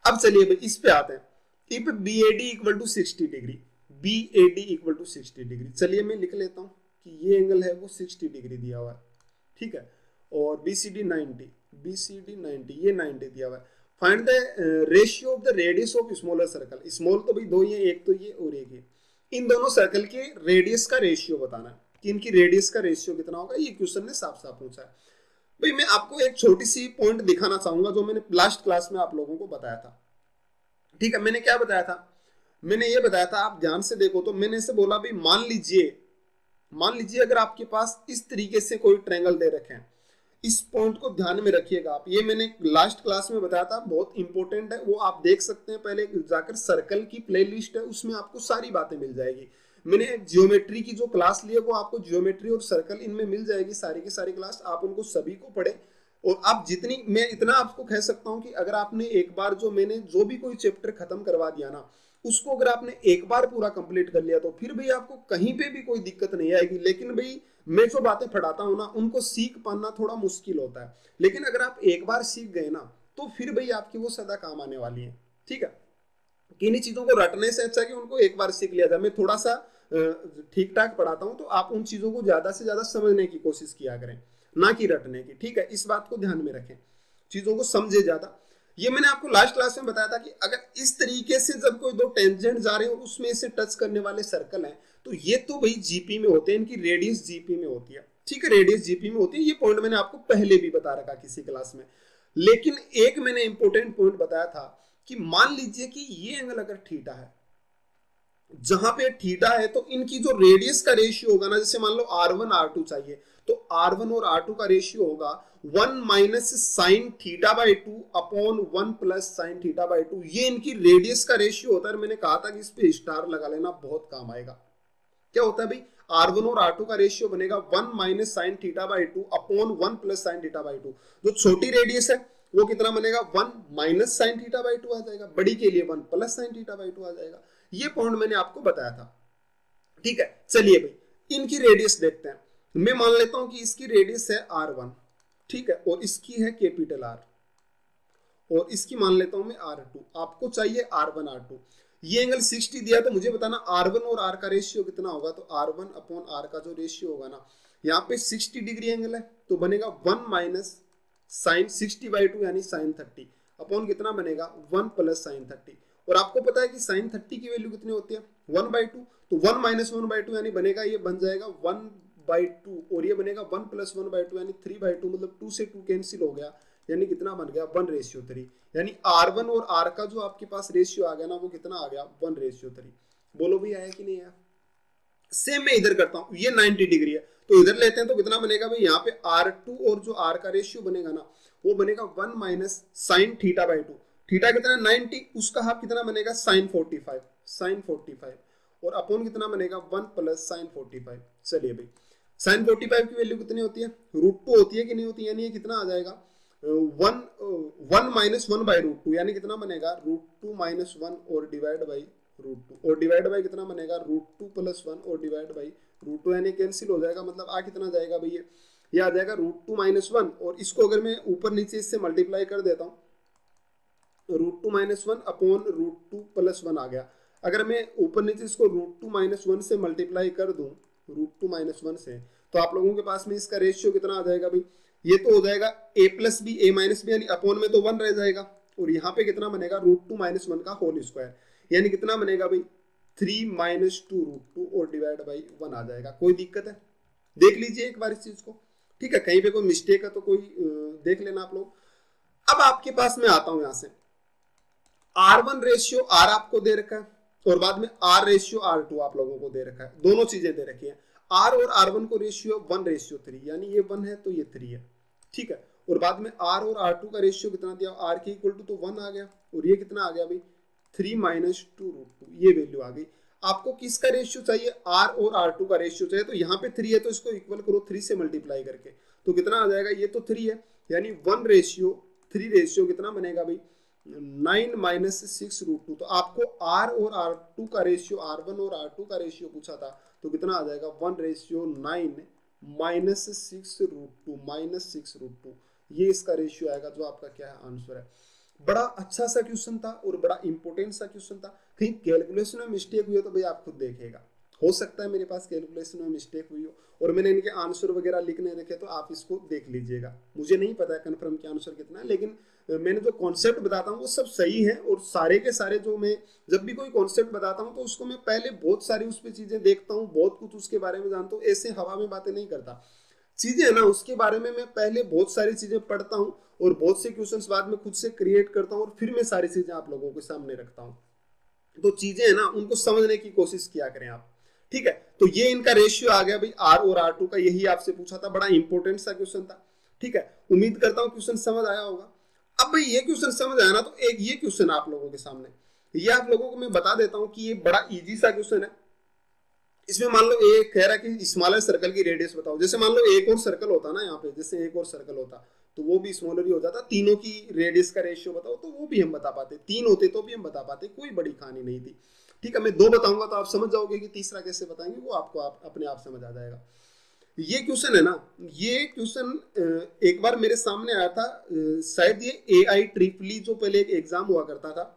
[SPEAKER 1] अब चलिए भाई इस पे आते हैं, if BAD equal to 60 degree, BAD equal to 60 degree, चलिए मैं लिख लेता हूं कि ये एंगल है वो 60 डिग्री दिया हुआ है, ठीक है, और BCD 90, ये 90 दिया हुआ है। Find the ratio of the radius of smaller circle, small तो भाई दो ही है, एक तो ये और एक ये, इन दोनों सर्कल के रेडियस का रेशियो बताना है कि इनकी रेडियस का रेशियो कितना होगा, ये क्वेश्चन ने साफ साफ पूछा है। भाई मैं आपको एक छोटी सी पॉइंट दिखाना चाहूंगा जो मैंने लास्ट क्लास में आप लोगों को बताया था, ठीक है। मैंने क्या बताया था, मैंने ये बताया था, आप ध्यान से देखो, तो मैंने इसे बोला भाई मान लीजिए अगर आपके पास इस तरीके से कोई ट्रायंगल दे रखे हैं, इस पॉइंट को ध्यान में रखिएगा आप, ये मैंने लास्ट क्लास में बताया था, बहुत इंपॉर्टेंट है, वो आप देख सकते हैं, पहले जाकर सर्कल की प्लेलिस्ट है उसमें आपको सारी बातें मिल जाएगी। मैंने जियोमेट्री की जो क्लास ली है वो आपको जियोमेट्री और सर्कल इनमें मिल जाएगी, सारी की सारी क्लास, आप उनको सभी को पढ़े। और आप जितनी, मैं इतना आपको कह सकता हूं कि अगर आपने एक बार जो मैंने जो भी कोई चैप्टर खत्म करवा दिया ना, उसको अगर आपने एक बार पूरा कंप्लीट कर लिया तो फिर भी आपको कहीं पे भी कोई दिक्कत नहीं आएगी। लेकिन भाई मैं जो बातें पढ़ाता हूं ना उनको सीख पाना थोड़ा मुश्किल होता है, लेकिन अगर आप एक बार सीख गए ना तो फिर भाई आपकी वो सदा काम आने वाली है, ठीक है। किन्हीं चीजों को रटने से अच्छा कि उनको एक बार सीख लिया जाए। मैं थोड़ा सा ठीक ठाक पढ़ाता हूं, तो आप उन चीजों को ज्यादा से ज्यादा समझने की कोशिश किया करें, ना कि रटने की, ठीक है। इस बात को ध्यान में रखें, चीजों को समझे ज्यादा। ये मैंने आपको लास्ट क्लास में बताया था कि अगर इस तरीके से जब कोई दो टेंजेंट जा रहे हैं और उसमें से टच करने वाले सर्कल हैं, तो ये तो भाई जीपी में होते हैं, इनकी रेडियस जीपी में होती है, ठीक है, रेडियस जीपी में होती है। ये पॉइंट मैंने आपको पहले भी बता रखा किसी क्लास में। लेकिन एक मैंने इंपॉर्टेंट पॉइंट बताया था कि मान लीजिए कि ये एंगल अगर थीटा है, जहां पे थीटा है, तो इनकी जो रेडियस का रेशियो होगा ना, जैसे मान लो R1 R2 चाहिए, तो R1 और R2 का रेशियो होगा 1 minus sine theta by 2 upon 1 plus sine theta by 2, ये इनकी रेडियस का रेशियो होता है। मैंने कहा था कि इस पे स्टार लगा लेना, बहुत काम आएगा, क्या होता है भाई, R1 और R2 का रेशियो बनेगा 1 minus sine theta by 2 upon 1 plus sine theta by 2। जो छोटी रेडियस है वो कितना बनेगा, 1 माइनस साइन थीटा बाई 2 आ जाएगा, बड़ी के लिए 1 प्लस साइन थीटा बाई 2 आ जाएगा। ये पॉइंट मैंने आपको बताया था। ठीक है, चलिए भाई इनकी रेडियस देखते हैं। मैं मान लेता हूं कि इसकी रेडियस है R1, ठीक है, और इसकी है कैपिटल R, और इसकी मान लेता हूं मैं R2। आपको चाहिए R1 R2। ये एंगल 60 दिया तो मुझे बताना R1 और R का रेशियो कितना होगा। तो R1 अपॉन R का जो रेशियो होगा ना, यहाँ पे 60 डिग्री एंगल है तो बनेगा 1 माइनस साइन 60 बाई 2 यानी साइन 30 अपॉन कितना बनेगा 1 प्लस साइन 30। और आपको पता है कि साइन 30 की वैल्यू कितनी होती है 1 बाई 2, तो 1 माइनस 1 बाई 2 यानी बनेगा, ये बन जाएगा 1 बाई 2 और ये बनेगा 1 प्लस 1 बाई 2 यानी 3 बाई 2, मतलब 2 से 2 कैंसिल हो गया, यानी कितना बन गया 1:3। यानी R1 और R का जो आपके पास रेशियो आ गया ना, वो कितना आ गया 1:3। बोलो भी आया कि नहीं आया। सेम मैं इधर करता हूं, ये 90 डिग्री है तो इधर लेते हैं तो कितना बनेगा भाई, यहाँ पे R2 और जो R का रेशियो बनेगा ना, वो बनेगा 1 minus sine theta by 2। Theta कितना 90, उसका हाफ कितना बनेगा साइन 45 और अपॉन कितना बनेगा 1 प्लस साइन 45। चलिए भाई साइन 45 की वैल्यू कितनी होती है, √2 होती है कि नहीं होती, यानी ये कितना आ जाएगा 1 माइनस 1 बाई √2, यानी कितना बनेगा √2 माइनस 1 और डिवाइड बाई √2 और डिवाइड बाई कितना बनेगा √2 प्लस 1 और डिवाइड बाई √2, यानी कैंसिल हो जाएगा। मतलब आ कितना जाएगा भैया, ये आ जाएगा √2 माइनस 1, और इसको अगर मैं ऊपर नीचे इससे मल्टीप्लाई कर देता हूँ, √2 माइनस 1 अपॉन √2 प्लस 1 आ गया। अगर मैं ऊपर नीचे इसको √2 माइनस 1 से मल्टीप्लाई कर दूं √2 माइनस 1 से, तो आप लोगों के पास में इसका रेशियो कितना आ जाएगा भाई, ये तो हो जाएगा a plus B a minus B, यानी अपॉन में तो 1 रह जाएगा, और यहाँ पे कितना बनेगा √2 माइनस 1 का होल स्क्वायर, यानी कितना बनेगा भाई 3 माइनस 2 √2 और डिवाइड बाई 1 आ जाएगा। कोई दिक्कत है, देख लीजिए एक बार इस चीज को। ठीक है, कहीं पे कोई मिस्टेक है तो कोई देख लेना आप लोग। अब आपके पास में आता हूं, यहां से R1 रेशियो R आपको दे रखा है और बाद में R रेशियो R2 आप लोगों को दे रखा है, दोनों चीजें दे रखी है। R और R1 को रेशियो 1:3, यानी ये 1 है तो ये 3 है। ठीक है, और बाद में R और R2 का रेशियो कितना दिया, R के इक्वल टू तो 1 आ गया, और ये कितना आ गया भाई 3 माइनस 2 √2, ये वैल्यू आ गई। आपको किसका रेशियो चाहिए, R और R2 का रेशियो चाहिए, तो यहाँ पे 3 है तो इसको इक्वल करो 3 से मल्टीप्लाई करके, तो कितना आ जाएगा, ये तो 3 है, यानी 1:3 रेशियो कितना बनेगा भाई 9 माइनस 6 √2। तो आपको R और R2 का रेशियो, R1 और R2 का रेशियो पूछा था, तो कितना आ जाएगा 1:9 माइनस 6 √2, ये इसका रेशियो आएगा, जो आपका क्या है आंसर है। बड़ा अच्छा सा क्वेश्चन था और बड़ा इंपॉर्टेंट सा क्वेश्चन था। कहीं कैलकुलेशन में मिस्टेक हुई हो तो भाई आप खुद देखिएगा, हो सकता है मेरे पास कैलकुलेशन में मिस्टेक हुई हो और मैंने इनके आंसर वगैरह लिखने रखे, तो आप इसको देख लीजिएगा। मुझे नहीं पता है कन्फर्म के आंसर कितना है, लेकिन मैंने जो कॉन्सेप्ट बताता हूँ वो सब सही है, और सारे के सारे जो मैं जब भी कोई कॉन्सेप्ट बताता हूँ तो उसको मैं पहले बहुत सारी उस पर चीजें देखता हूँ, बहुत कुछ उसके बारे में जानता हूँ, ऐसे हवा में बातें नहीं करता। चीजें है ना, उसके बारे में मैं पहले बहुत सारी चीजें पढ़ता हूँ और बहुत से क्वेश्चंस बाद में खुद से क्रिएट करता हूँ, और फिर मैं सारी चीजें आप लोगों के सामने रखता हूँ। तो चीजें है ना, उनको समझने की कोशिश किया करें आप। ठीक है, तो ये इनका रेशियो आ गया भाई R और R2 का, यही आपसे पूछा था, बड़ा इंपॉर्टेंट सा क्वेश्चन था। ठीक है, उम्मीद करता हूँ क्वेश्चन समझ आया होगा। अब भाई ये क्वेश्चन समझ आया ना, तो एक ये क्वेश्चन आप लोगों के सामने, ये आप लोगों को मैं बता देता हूँ कि ये बड़ा इजी सा क्वेश्चन है। इसमें मान लो एक कह रहा है कि स्मॉलर सर्कल की रेडियस बताओ। जैसे मान लो एक और सर्कल होता ना यहाँ पे, जैसे एक और सर्कल होता तो वो भी स्मॉलर ही हो जाता। तीनों की रेडियस का रेशियो बताओ, तो वो भी हम बता पाते, 3 होते तो भी हम बता पाते, कोई बड़ी कहानी नहीं थी। ठीक है, मैं 2 बताऊंगा तो आप समझ जाओगे कि तीसरा कैसे बताएंगे, वो आपको अपने आप समझ आ जाएगा। ये क्वेश्चन है ना, ये क्वेश्चन एक बार मेरे सामने आया था, शायद ये AI-EEE जो पहले एक एग्जाम हुआ करता था,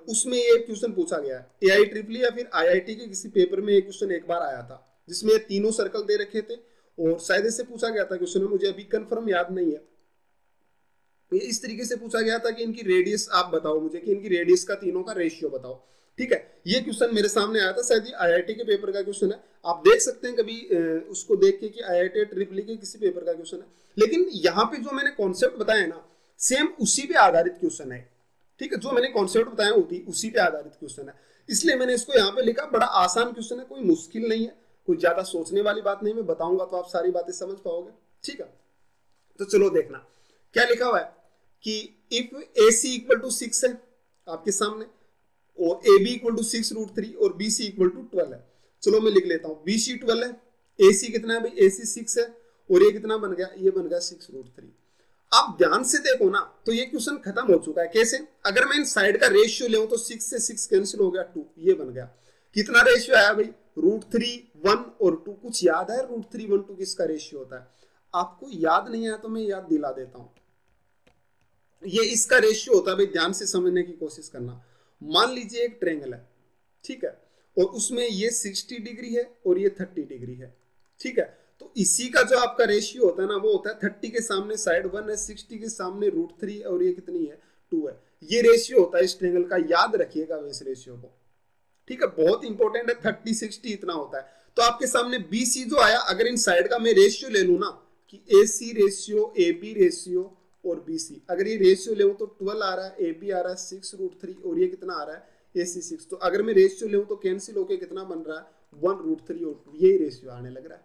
[SPEAKER 1] उसमें ये क्वेश्चन पूछा गया है। AI-EEE या फिर IIT के किसी पेपर में ये क्वेश्चन एक बार आया था, जिसमें तीनों सर्कल दे रखे थे और शायद इससे पूछा गया था क्वेश्चन में, मुझे अभी कंफर्म याद नहीं है। ये इस तरीके से पूछा गया था कि इनकी रेडियस आप बताओ मुझे, कि इनकी रेडियस का तीनों का रेशियो बताओ। ठीक है, ये क्वेश्चन मेरे सामने आया था, शायद ये IIT के पेपर का क्वेश्चन है। आप देख सकते हैं कभी उसको देख के कि IIT-EEE के किसी पेपर का क्वेश्चन है। लेकिन यहाँ पे जो मैंने कॉन्सेप्ट बताया ना, सेम उसी पे आधारित क्वेश्चन है। ठीक है, जो मैंने कॉन्सेप्ट बताया उसी पे आधारित क्वेश्चन है, इसलिए मैंने इसको यहाँ पे लिखा। बड़ा आसान क्वेश्चन है, कोई मुश्किल नहीं है, कोई ज्यादा सोचने वाली बात नहीं। मैं बताऊंगा तो आप सारी बातें समझ पाओगे। ठीक है, तो चलो देखना क्या लिखा हुआ है कि इफ AC इक्वल टू 6 है आपके सामने, और AB इक्वल टू 6 √3 और BC इक्वल टू 12 है, चलो मैं लिख लेता हूँ, BC 12 है, AC कितना है भाई, AC 6 है, और ये कितना बन गया, ये बन गया 6√3। आप ध्यान से देखो ना तो ये क्वेश्चन खत्म हो चुका है। कैसे? अगर मैं इन साइड का रेशियो ले तो 6 से 6 कैंसिल हो गया, 2 ये बन गया। कितना रेशियो आया भाई, √3 1 और 2। कुछ याद है √3 1 2 किसका रेशियो होता है? आपको याद नहीं आया तो मैं याद दिला देता हूं, ये इसका रेशियो होता है भाई, ध्यान से समझने की कोशिश करना। मान लीजिए एक ट्रायंगल है, ठीक है, और उसमें ये 60 डिग्री है और ये 30 डिग्री है, ठीक है, तो इसी का जो आपका रेशियो होता है ना वो होता है 30 के सामने साइड 1 है, 60 के सामने √3 और ये कितनी है, 2 है। ये रेशियो होता है इस ट्रायंगल का, याद रखिएगा इस रेशियो को, ठीक है, बहुत इंपॉर्टेंट है। 30 60 इतना होता है। तो आपके सामने BC जो आया, अगर इन साइड का मैं रेशियो ले लू ना कि AC रेशियो, AB रेशियो और BC, अगर ये रेशियो ले तो 12 आ रहा है, AB आ रहा है 6√3 और ये कितना आ रहा है AC 6। तो अगर मैं रेशियो ले तो कैंसिल होके कितना बन रहा है 1√3 और 2, यही रेशियो आने लग रहा है,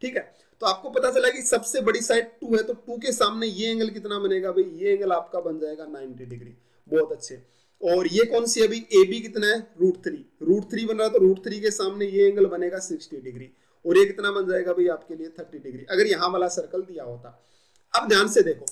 [SPEAKER 1] ठीक है। तो आपको पता चला कि सबसे बड़ी साइड 2 है, तो 2 के सामने ये एंगल कितना बनेगा भाई, ये एंगल आपका बन जाएगा 90 डिग्री, बहुत अच्छे। और ये कौन सी है भाई, AB कितना है √3 बन रहा है, तो √3 के सामने ये एंगल बनेगा 60 डिग्री और ये कितना बन जाएगा भाई आपके लिए 30 डिग्री, अगर यहां वाला सर्कल दिया होता। अब ध्यान से देखो,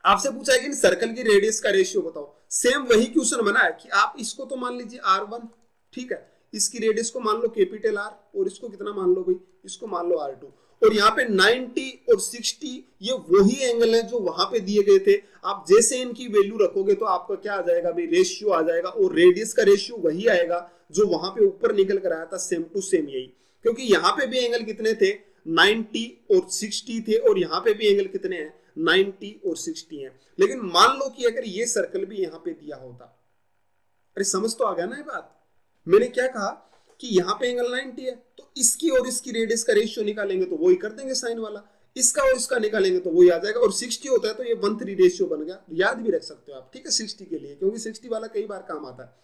[SPEAKER 1] आपसे पूछा है कि इन सर्कल की रेडियस का रेशियो बताओ। सेम वही क्वेश्चन बना है कि आप इसको तो मान लीजिए R1, ठीक है, इसकी रेडियस को मान लो कैपिटल R और इसको कितना मान लो भाई, इसको मान लो R2, और यहाँ पे 90 और 60 ये वही एंगल है जो वहां पे दिए गए थे। आप जैसे इनकी वैल्यू रखोगे तो आपका क्या आ जाएगा भाई, रेशियो आ जाएगा, और रेडियस का रेशियो वही आएगा जो वहां पे ऊपर निकल कर आया था, सेम टू सेम यही। क्योंकि यहाँ पे भी एंगल कितने थे, 90 और 60 थे, और यहाँ पे भी एंगल कितने हैं, 90 और 60 है। लेकिन मान लो कि अगर ये सर्कल भी यहाँ पे दिया होता, अरे समझ तो आ गया ना ये बात। मैंने क्या कहा कि यहाँ पे एंगल 90 है, तो इसकी और इसकी रेडियस का रेशियो निकालेंगे तो वही कर देंगे साइन वाला, इसका और इसका निकालेंगे तो वही आ जाएगा, और 60 होता है तो ये 1:3 रेशियो बन गया, याद भी रख सकते हो आप, ठीक है, 60 के लिए, क्योंकि 60 वाला कई बार काम आता है।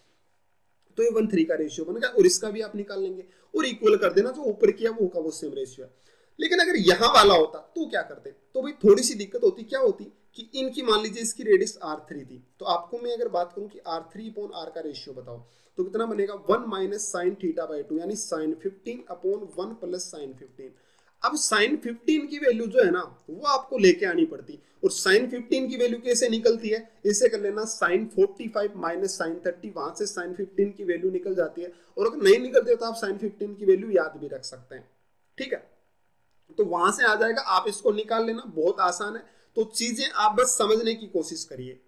[SPEAKER 1] तो ये 1:3 का रेशियो बन गया, और इसका भी आप निकाल लेंगे और इक्वल कर देना, जो ऊपर किया वो का वो सेम रेशियो है। लेकिन अगर यहां वाला होता तो क्या करते, तो भाई थोड़ी सी दिक्कत होती, क्या होती कि इनकी मान लीजिए इसकी रेडियस R3 थी, तो आपको मैं अगर बात करूं कि R3/R का रेशियो बताओ तो कितना बनेगा, 1 - sin θ/2 यानी sin 15/1 + sin 15। अब sin 15 की वैल्यू जो है ना वो आपको लेके आनी पड़ती, और sin 15 की वैल्यू कैसे निकलती है, इसे कर लेना sin 45 - sin 30, वहां से sin 15 की वैल्यू निकल जाती है, और अगर नहीं निकलती तो आप sin 15 की वैल्यू याद भी रख सकते हैं, ठीक है, तो वहां से आ जाएगा, आप इसको निकाल लेना, बहुत आसान है। तो चीजें आप बस समझने की कोशिश करिए,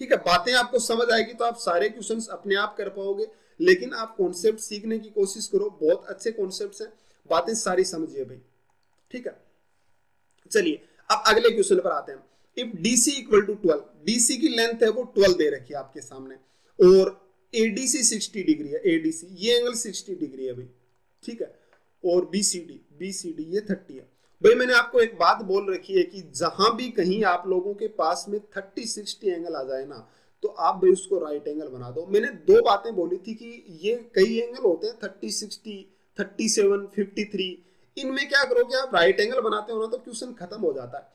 [SPEAKER 1] ठीक है, बातें आपको समझ आएगी तो आप सारे क्वेश्चंस अपने आप कर पाओगे, लेकिन आप कॉन्सेप्ट सीखने की कोशिश करो, बहुत अच्छे कॉन्सेप्ट्स हैं, बातें सारी समझिए भाई, ठीक है। चलिए अब अगले क्वेश्चन पर आते हैं। इफ DC = 12, DC की लेंथ है वो 12 दे रखी है आपके सामने, और ADC 60 डिग्री है, ADC ये एंगल 60 डिग्री है भाई, ठीक है, और BCD ये 30 है। भाई मैंने आपको एक बात बोल रखी है कि जहां भी कहीं आप लोगों के पास में 30 60 एंगल आ जाए ना, तो आप भाई उसको राइट एंगल बना दो। मैंने दो बातें बोली थी कि ये कई एंगल होते हैं 30 60 37 53, इनमें क्या करोगे आप, राइट एंगल बनाते हो ना तो क्वेश्चन खत्म हो जाता है।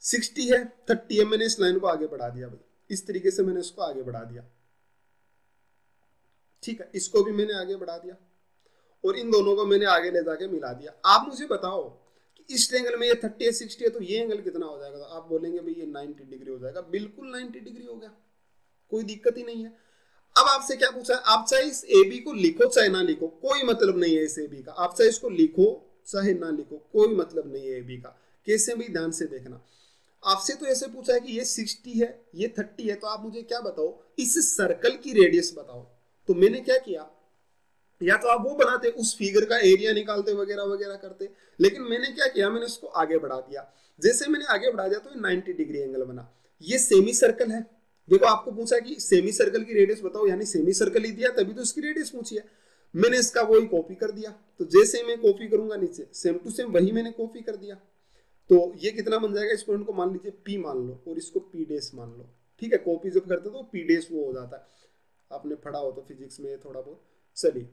[SPEAKER 1] 60 है 30 है, मैंने इस लाइन को आगे बढ़ा दिया भाई, इस तरीके से मैंने इसको आगे बढ़ा दिया, ठीक है, इसको भी मैंने आगे बढ़ा दिया, और इन दोनों को मैंने आगे ले जाके मिला दिया। आप मुझे बताओ कि इस एंगल में ये 30 है 60 है, तो ये एंगल कितना हो जाएगा, तो आप बोलेंगे भाई ये 90 डिग्री हो जाएगा, बिल्कुल 90 डिग्री हो गया, कोई दिक्कत ही नहीं है। अब आपसे क्या पूछा है, आप चाहे इस AB को लिखो चाहे ना लिखो, कोई मतलब नहीं है इस AB का, आप चाहे इसको लिखो चाहे ना लिखो, कोई मतलब नहीं है AB का। कैसे भी ध्यान से देखना, आपसे तो ऐसे पूछा है कि ये 60 है ये 30 है, तो आप मुझे क्या बताओ, इस सर्कल की रेडियस बताओ। तो मैंने क्या किया, या तो आप वो बनाते उस फिगर का एरिया निकालते वगैरह वगैरह करते, लेकिन मैंने क्या किया, मैंने इसको आगे बढ़ा दिया। जैसे मैंने आगे बढ़ा दिया तो 90 डिग्री एंगल बना। ये सेमी सर्कल है, देखो आपको पूछा कि सेमी सर्कल की रेडियस बताओ, यानी सेमी सर्कल ही दिया तभी तो इसकी रेडियस पूछी है। मैंने इसका वही कॉपी कर दिया, तो जैसे मैं कॉपी करूंगा नीचे सेम टू सेम वही मैंने कॉपी कर दिया। तो ये कितना बन जाएगा, इस पॉइंट को मान लीजिए P मान लो और इसको P' मान लो, ठीक है, कॉपी जब करते तो P' वो हो जाता है, आपने पढ़ा हो तो फिजिक्स में थोड़ा बहुत। चलिए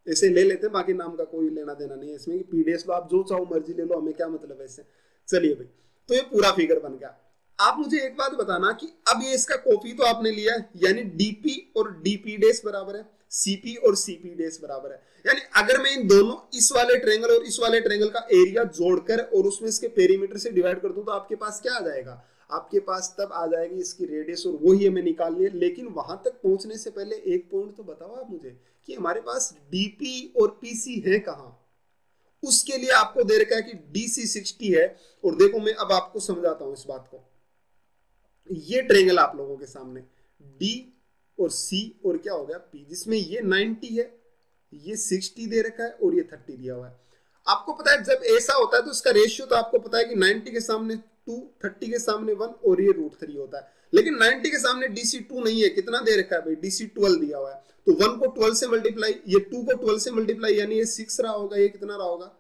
[SPEAKER 1] ऐसे ले लेते हैं, बाकी नाम का कोई लेना देना नहीं है इसमें, कि P' लो आप जो चाहो मर्जी ले लो, हमें क्या मतलब है इससे। चलिए भाई, तो ये पूरा फिगर बन गया। आप मुझे एक बात बताना कि अब ये इसका कॉपी तो आपने लिया है, यानी डीपी और डीपी डेस बराबर है, सीपी और सीपी डेस बराबर है। यानी अगर मैं इन दोनों, इस वाले ट्रायंगल और इस वाले ट्रायंगल का एरिया जोड़कर और उसमें इसके पेरीमीटर से डिवाइड कर दूं तो आपके पास क्या आ जाएगा, आपके पास तब आ जाएगी इसकी रेडियस, और वो ही हमें निकालनी है। लेकिन वहां तक पहुंचने से पहले एक पॉइंट तो बताओ आप मुझे कि हमारे पास डीपी और पीसी है कहां। उसके लिए आपको दे रखा है कि डीसी 60 है, और देखो मैं अब आपको समझाता हूं इस बात को। ये ट्रायंगल आप लोगों के सामने डी और सी और क्या हो गया पी, जिसमें ये 90 है, ये 60 दे रखा है और ये 30 दिया हुआ है। आपको पता है जब ऐसा होता है तो इसका रेशियो तो आपको पता है कि 90 के सामने 2, 30 के सामने 1 और ये √3 होता है। लेकिन 90 के सामने डीसी 2 नहीं है, कितना दे रखा है भाई, डीसी 12 दिया हुआ है। तो 1 को 12 से मल्टीप्लाई, ये 2 को 12 से मल्टीप्लाई, यानी ये 6 रहा होगा, ये कितना रहा होगा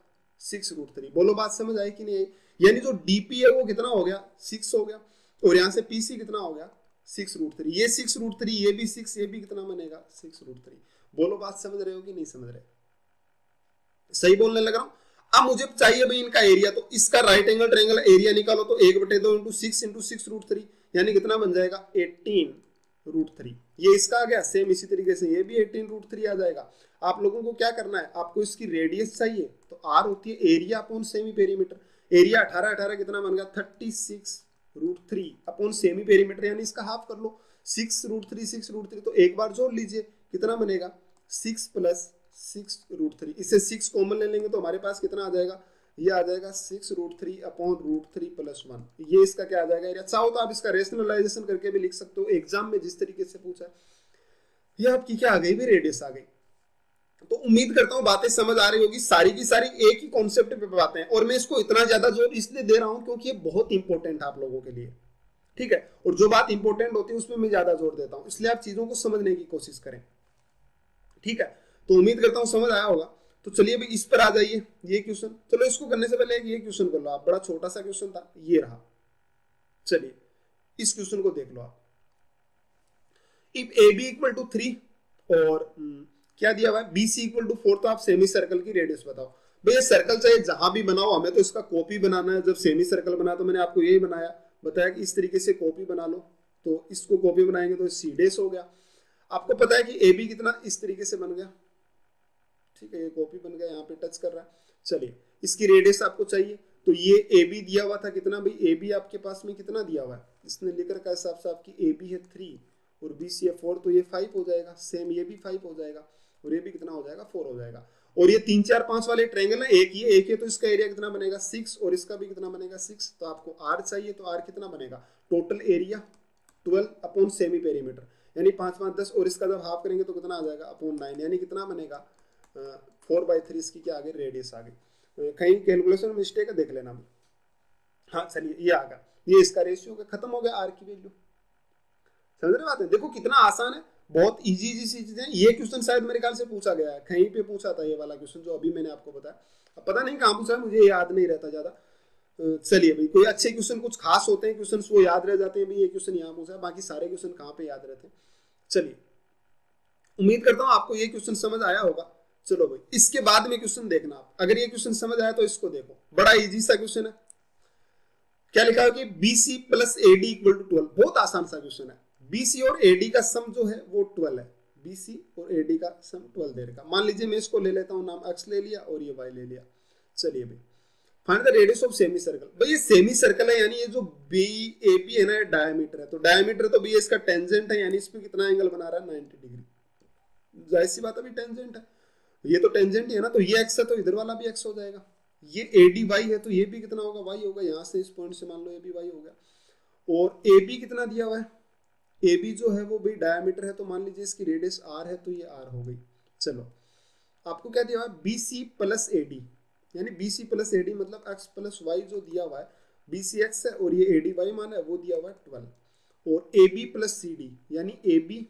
[SPEAKER 1] 6√3। बोलो बात समझ आई कि नहीं आई। यानी जो डीपी है वो कितना हो गया 6 हो गया, और यहां से पीसी कितना हो गया 6√3, ये 6√3, ये भी 6, ये भी कितना बनेगा 6√3। बोलो बात समझ रहे हो कि नहीं समझ रहे, सही बोलने लग रहा हूं। अब मुझे चाहिए भाई इनका एरिया, तो इसका राइट एंगल ट्रायंगल एरिया निकालो, तो 1/2 इंटू 6 इंटू 6√3, यानी कितना बन जाएगा 18√3। ये इसका आ गया। सेम इसी तरीके से ये भी 18√3 आ जाएगा। आप लोगों को क्या करना है, आपको इसकी रेडियस चाहिए, तो आर होती है area upon semi perimeter. Area 18 कितना बन गया 36√3 अपॉन सेमी पेरीमीटर, यानी इसका हाफ कर लो 6√3। तो एक बार जोड़ लीजिए कितना बनेगा 6 + 6√3। इससे 6 कॉमन ले लेंगे तो हमारे पास कितना आ जाएगा, ये आ जाएगा 6√3 अपॉन √3 + 1। ये इसका क्या आ जाएगा एरिया। चाहो तो आप इसका रेशनलाइजेशन करके भी लिख सकते हो, एग्जाम में जिस तरीके से पूछा है। ये आपकी क्या आ गई भी, रेडियस आ गई। तो उम्मीद करता हूं बातें समझ आ रही होगी, सारी की सारी एक ही कॉन्सेप्ट पे बातें हैं, और मैं इसको इतना ज्यादा जोर इसलिए दे रहा हूं क्योंकि ये बहुत इंपॉर्टेंट है आप लोगों के लिए, ठीक है। और जो बात इंपॉर्टेंट होती है उसमें मैं ज्यादा जोर देता हूं, इसलिए आप चीजों को समझने की कोशिश करें, ठीक है। तो उम्मीद करता हूं समझ आया होगा। तो चलिए अभी इस पर आ जाइए, ये क्वेश्चन। चलो इसको करने से पहले ये क्वेश्चन कर लो आप, बड़ा छोटा सा क्वेश्चन था, ये रहा। चलिए इस क्वेश्चन को देख लो आप। If A B equal to 3 और क्या दिया हुआ है बी सी इक्वल टू 4, तो आप सेमी सर्कल की रेडियस बताओ। भैया सर्कल चाहे जहां भी बनाओ, हमें तो इसका कॉपी बनाना है। जब सेमी सर्कल बना तो मैंने आपको यही बताया कि इस तरीके से कॉपी बना लो। तो इसको कॉपी बनाएंगे तो सी डेस हो गया। आपको पता है कि ए बी कितना इस तरीके से बन गया, ठीक है, ये कॉपी बन गया, यहाँ पे टच कर रहा है। चलिए इसकी रेडियस आपको चाहिए, तो ये ए बी दिया हुआ था कितना भाई, ए बी आपके पास में कितना दिया हुआ है, इसने लिख रखा है साफ साफ कि ए बी है 3 और बी सी है 4, तो ये 5 हो जाएगा। सेम ये भी 5 हो जाएगा, और ये भी कितना हो जाएगा 4 हो जाएगा। और ये 3 4 5 वाले ट्रायंगल है, एक है, तो इसका एरिया कितना बनेगा 6, और इसका भी कितना बनेगा 6। तो आपको आर चाहिए, तो आर कितना बनेगा, total area 12 upon semi perimeter, यानी 5 5 10, और इसका जब हाफ करेंगे तो कितना आ जाएगा अपॉन 9, यानी कितना बनेगा 4/3। इसकी क्या आ गई, रेडियस आ गई। कहीं कैलकुलेशन मिस्टेक है, देख लेना। हाँ चलिए ये आ गया, ये इसका रेशियो का खत्म हो गया आर की वैल्यू। समझ रहे बात है, देखो कितना आसान है, बहुत इजी इजी सी चीजें। ये क्वेश्चन शायद मेरे ख्याल से पूछा गया है, कहीं पे पूछा था ये वाला क्वेश्चन जो अभी मैंने आपको बताया। अब पता नहीं कहाँ पूछा है, मुझे याद नहीं रहता ज्यादा। चलिए भाई, कोई अच्छे क्वेश्चन कुछ खास होते हैं क्वेश्चन, वो याद रह जाते हैं भाई, ये क्वेश्चन यहाँ पूछा है, बाकी सारे क्वेश्चन कहाँ पे याद रहते हैं। चलिए उम्मीद करता हूँ आपको ये क्वेश्चन समझ आया होगा। चलो भाई इसके बाद में क्वेश्चन देखना आप, अगर ये क्वेश्चन समझ आया तो इसको देखो, बड़ा इजी सा क्वेश्चन है। क्या लिखा है कि BC + AD = 12, बहुत आसान सा क्वेश्चन है। BC और AD का सम जो है वो 12 है, BC और AD का सम 12 दे रखा। मान लीजिए मैं इसको ले लेता हूँ, नाम x ले लिया और ये y ले लिया। चलिए भाई find the radius of semi circle. भाई ये सेमी सर्कल है, यानी ये जो BAP है ना, डायमीटर है, तो डायमीटर तो भी इसका टेंजेंट है, यानी इस पे कितना एंगल बना रहा है 90 डिग्री। जाहिर सी बात है, अभी टेंजेंट है, ये तो टेंजेंट ही है ना, तो ये x है तो इधर वाला भी x हो जाएगा। ये AD y है तो ये भी कितना होगा, y होगा। यहाँ से इस पॉइंट से मान लो ये भी y हो गया। और AB कितना दिया हुआ है, AB जो है वो भी डायमीटर है, तो मान लीजिए इसकी रेडियस r है, तो ये r हो गई। चलो आपको क्या दिया हुआ है, BC + AD, यानी BC + AD मतलब x + y जो दिया हुआ है, BC x है और ये AD y मान है, वो दिया हुआ है 12। और AB + CD, यानी AB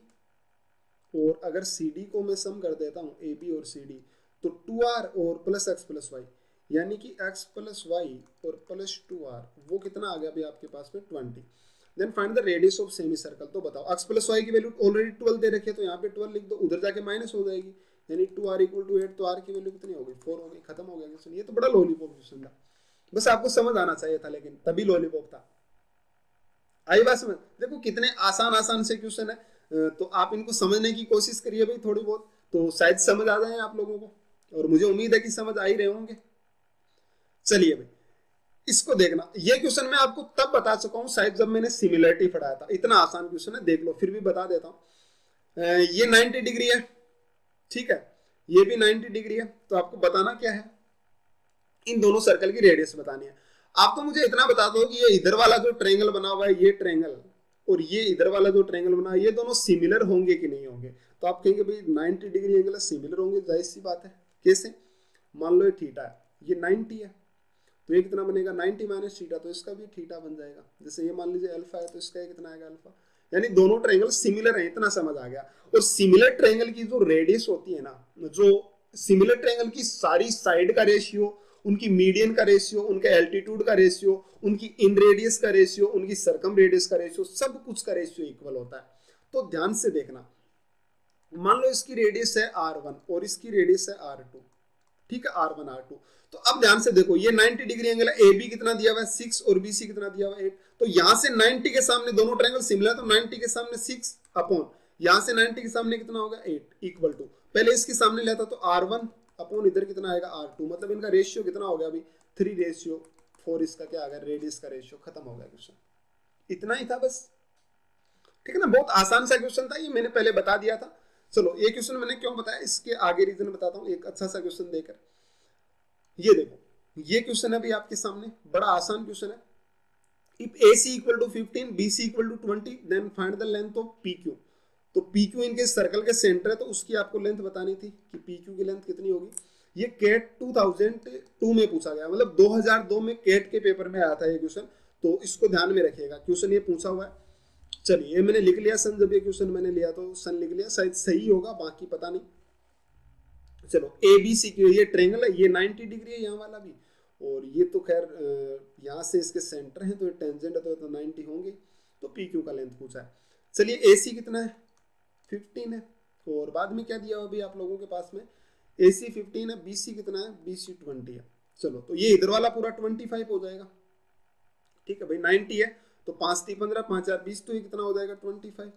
[SPEAKER 1] और अगर CD को मैं सम कर देता हूँ, AB और CD, तो 2r और +x + y, यानी कि x + y और +2r, वो कितना आ गया भाई आपके पास में 20। Then find the radius of semi circle. तो बताओ x + y की वैल्यू ऑलरेडी 12 दे रखी है, तो यहाँ पे 12 लिख दो, उधर जाके माइनस हो जाएगी, यानी 2r = 8, तो r की वैल्यू कितनी हो गई 4 हो गई। खत्म हो गया क्वेश्चन। ये तो बड़ा लॉलीपॉप क्वेश्चन था, बस आपको समझ आना चाहिए था, लेकिन तभी लॉलीपॉप था। आई बात समझ? देखो कितने आसान आसान से क्वेश्चन है, तो आप इनको समझने की कोशिश करिए भाई थोड़ी बहुत, तो शायद समझ आ जाए आप लोगों को, और मुझे उम्मीद है कि समझ आ ही रहे होंगे। चलिए भाई इसको देखना, ये क्वेश्चन मैं आपको तब बता चुका हूं शायद जब मैंने सिमिलरिटी पढ़ाया था। इतना आसान क्वेश्चन है, देख लो, फिर भी बता देता हूं। ये 90 डिग्री है, ठीक है, ये भी 90 डिग्री है। तो आपको बताना क्या है, इन दोनों सर्कल की रेडियस बतानी है। आप तो मुझे इतना बता दो कि ये इधर वाला जो ट्रायंगल बना हुआ है, ये ट्रायंगल, और ये इधर वाला जो ट्रायंगल बना है, ये दोनों सिमिलर होंगे कि नहीं होंगे। तो आप कहेंगे भाई 90 डिग्री एंगल सिमिलर होंगे, जाहिर सी बात है। कैसे? मान लो ये थीटा है, ये 90 है, तो ये कितना बनेगा 90 माइनस थीटा, तो इसका भी थीटा बन जाएगा। जैसे ये मान लीजिए अल्फा है, तो इसका कितना आएगा अल्फा। यानी दोनों ट्रायंगल सिमिलर है, इतना समझ आ गया। और सिमिलर ट्रायंगल की जो रेडियस होती है ना, जो सिमिलर ट्रायंगल की सारी साइड का रेशियो, उनकी मीडियन का रेशियो, उनके एल्टीट्यूड का रेशियो, उनकी इन रेडियस का रेशियो, उनकी सर्कम रेडियस का रेशियो, सब कुछ का रेशियो इक्वल होता है। तो ध्यान से देखना, मान लो इसकी रेडियस है R1 और इसकी रेडियस है R2, ठीक है, R1 R2। तो अब ध्यान से देखो, ये 90 डिग्री एंगल है, AB कितना दिया हुआ है 6 और BC कितना दिया हुआ है 8। तो यहां से 90 के सामने दोनों ट्रायंगल सिमिलर, तो 90 के सामने 6 अपॉन, यहां से 90 के सामने कितना होगा 8 इक्वल टू, पहले इसके सामने लेता तो R1 अपॉन इधर कितना आएगा R2, मतलब इनका रेशियो कितना हो गया अभी 3:4, इसका क्या आ गया रेडियस का रेशियो। खत्म हो गया क्वेश्चन, इतना ही था बस, ठीक है ना। बहुत आसान सा क्वेश्चन था, ये मैंने पहले बता दिया था। चलो ये क्वेश्चन मैंने क्यों बताया, इसके आगे रीजन बताता हूँ एक अच्छा सा क्वेश्चन देकर। ये देखो, ये क्वेश्चन है अभी आपके सामने, बड़ा आसान क्वेश्चन है। If AC equal to 15, BC equal to 20, then find the length of PQ। तो PQ इनके सर्कल के सेंटर है, तो उसकी आपको लेंथ बतानी थी कि PQ की लेंथ कितनी होगी। ये कैट 2002 में पूछा गया, मतलब 2002 में कैट के पेपर में आया था ये क्वेश्चन, तो इसको ध्यान में रखिएगा, क्वेश्चन ये पूछा हुआ है। चलिए ये मैंने लिख लिया सन, जब ये क्वेश्चन मैंने लिया तो सन लिख लिया, शायद सही होगा, बाकी पता नहीं। चलो ABC की ये ट्रायंगल है, ये 90 डिग्री है यहाँ वाला भी, और ये तो खैर यहाँ से इसके सेंटर है, तो ये टेंजेंट है, तो 90 होंगे। तो PQ का लेंथ पूछा है। चलिए AC कितना है 15 है, और बाद में क्या दिया हुआ अभी आप लोगों के पास में, AC 15 है, BC कितना है BC 20 है। चलो तो ये इधर वाला पूरा 25 हो जाएगा, ठीक है भाई, 90 है तो 5 3 15 5 4 20, तो ये कितना हो जाएगा 25।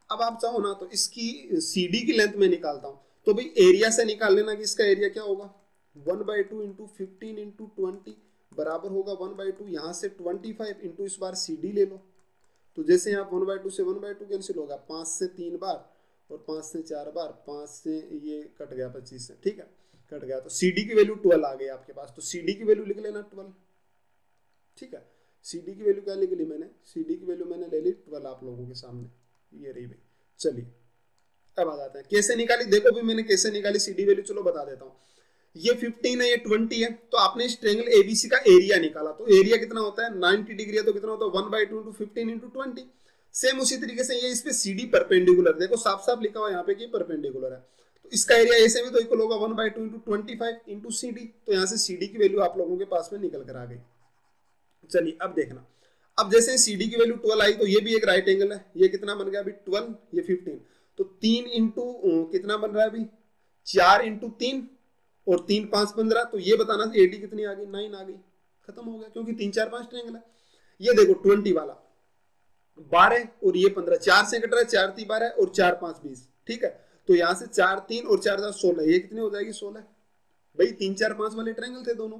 [SPEAKER 1] अब आप चाहो ना तो इसकी CD की लेंथ में निकालता हूँ, तो भाई एरिया से निकाल लेना कि इसका एरिया क्या होगा 1/2 इंटू 15 इंटू 20 बराबर होगा 1/2, यहाँ से 25 इंटू इस बार CD ले लो। तो जैसे यहाँ 1/2 से 1/2 कैंसिल होगा, 5 से 3 बार और 5 से 4 बार, 5 से ये कट गया 25 से, ठीक है, कट गया। तो CD की वैल्यू 12 आ गई आपके पास, तो CD की वैल्यू लिख लेना 12, ठीक है। CD की वैल्यू क्या लिख ली मैंने, CD की वैल्यू मैंने ले ली 12 आप लोगों के सामने, ये रही भाई। चलिए अब आ जाते हैं कैसे निकाली, देखो भी मैंने कैसे निकाली CD वैल्यू, चलो बता देता हूँ। ये 15 है, ये 20 है, तो आपने इस ट्रायंगल ABC का एरिया निकाला, तो एरिया कितना होता है 90 डिग्री है, तो कितना होता है 1/2 इंटू 15 इंटू 20। सेम उसी तरीके से ये इस पे CD परपेंडिकुलर, देखो साफ साफ लिखा हुआ यहाँ पे कि परपेंडिकुलर है, तो इसका एरिया ऐसे भी तो इक्वल होगा 1/2 इंटू 25 इंटू CD। तो यहाँ से CD की वैल्यू आप लोगों के पास में निकल कर आ गई। चलिए अब देखना, अब जैसे CD की वैल्यू 12 आई, तो ये भी एक राइट एंगल है, ये कितना बन गया अभी 12, ये 15, तो 3 इंटू कितना बन रहा है अभी 4 इंटू 3 और 3 5 15, तो ये बताना AD कितनी आ गई 9 आ गई। खत्म हो गया, क्योंकि 3 4 5 ट्रायंगल है। ये देखो 20 वाला 12 और ये 15, 4 से कट रहा है, 4 3 12 और 4 5 20, ठीक है। तो यहाँ से 4 3 और 4 4 16, ये कितनी हो जाएगी 16। भाई 3 4 5 वाले ट्रायंगल थे दोनों।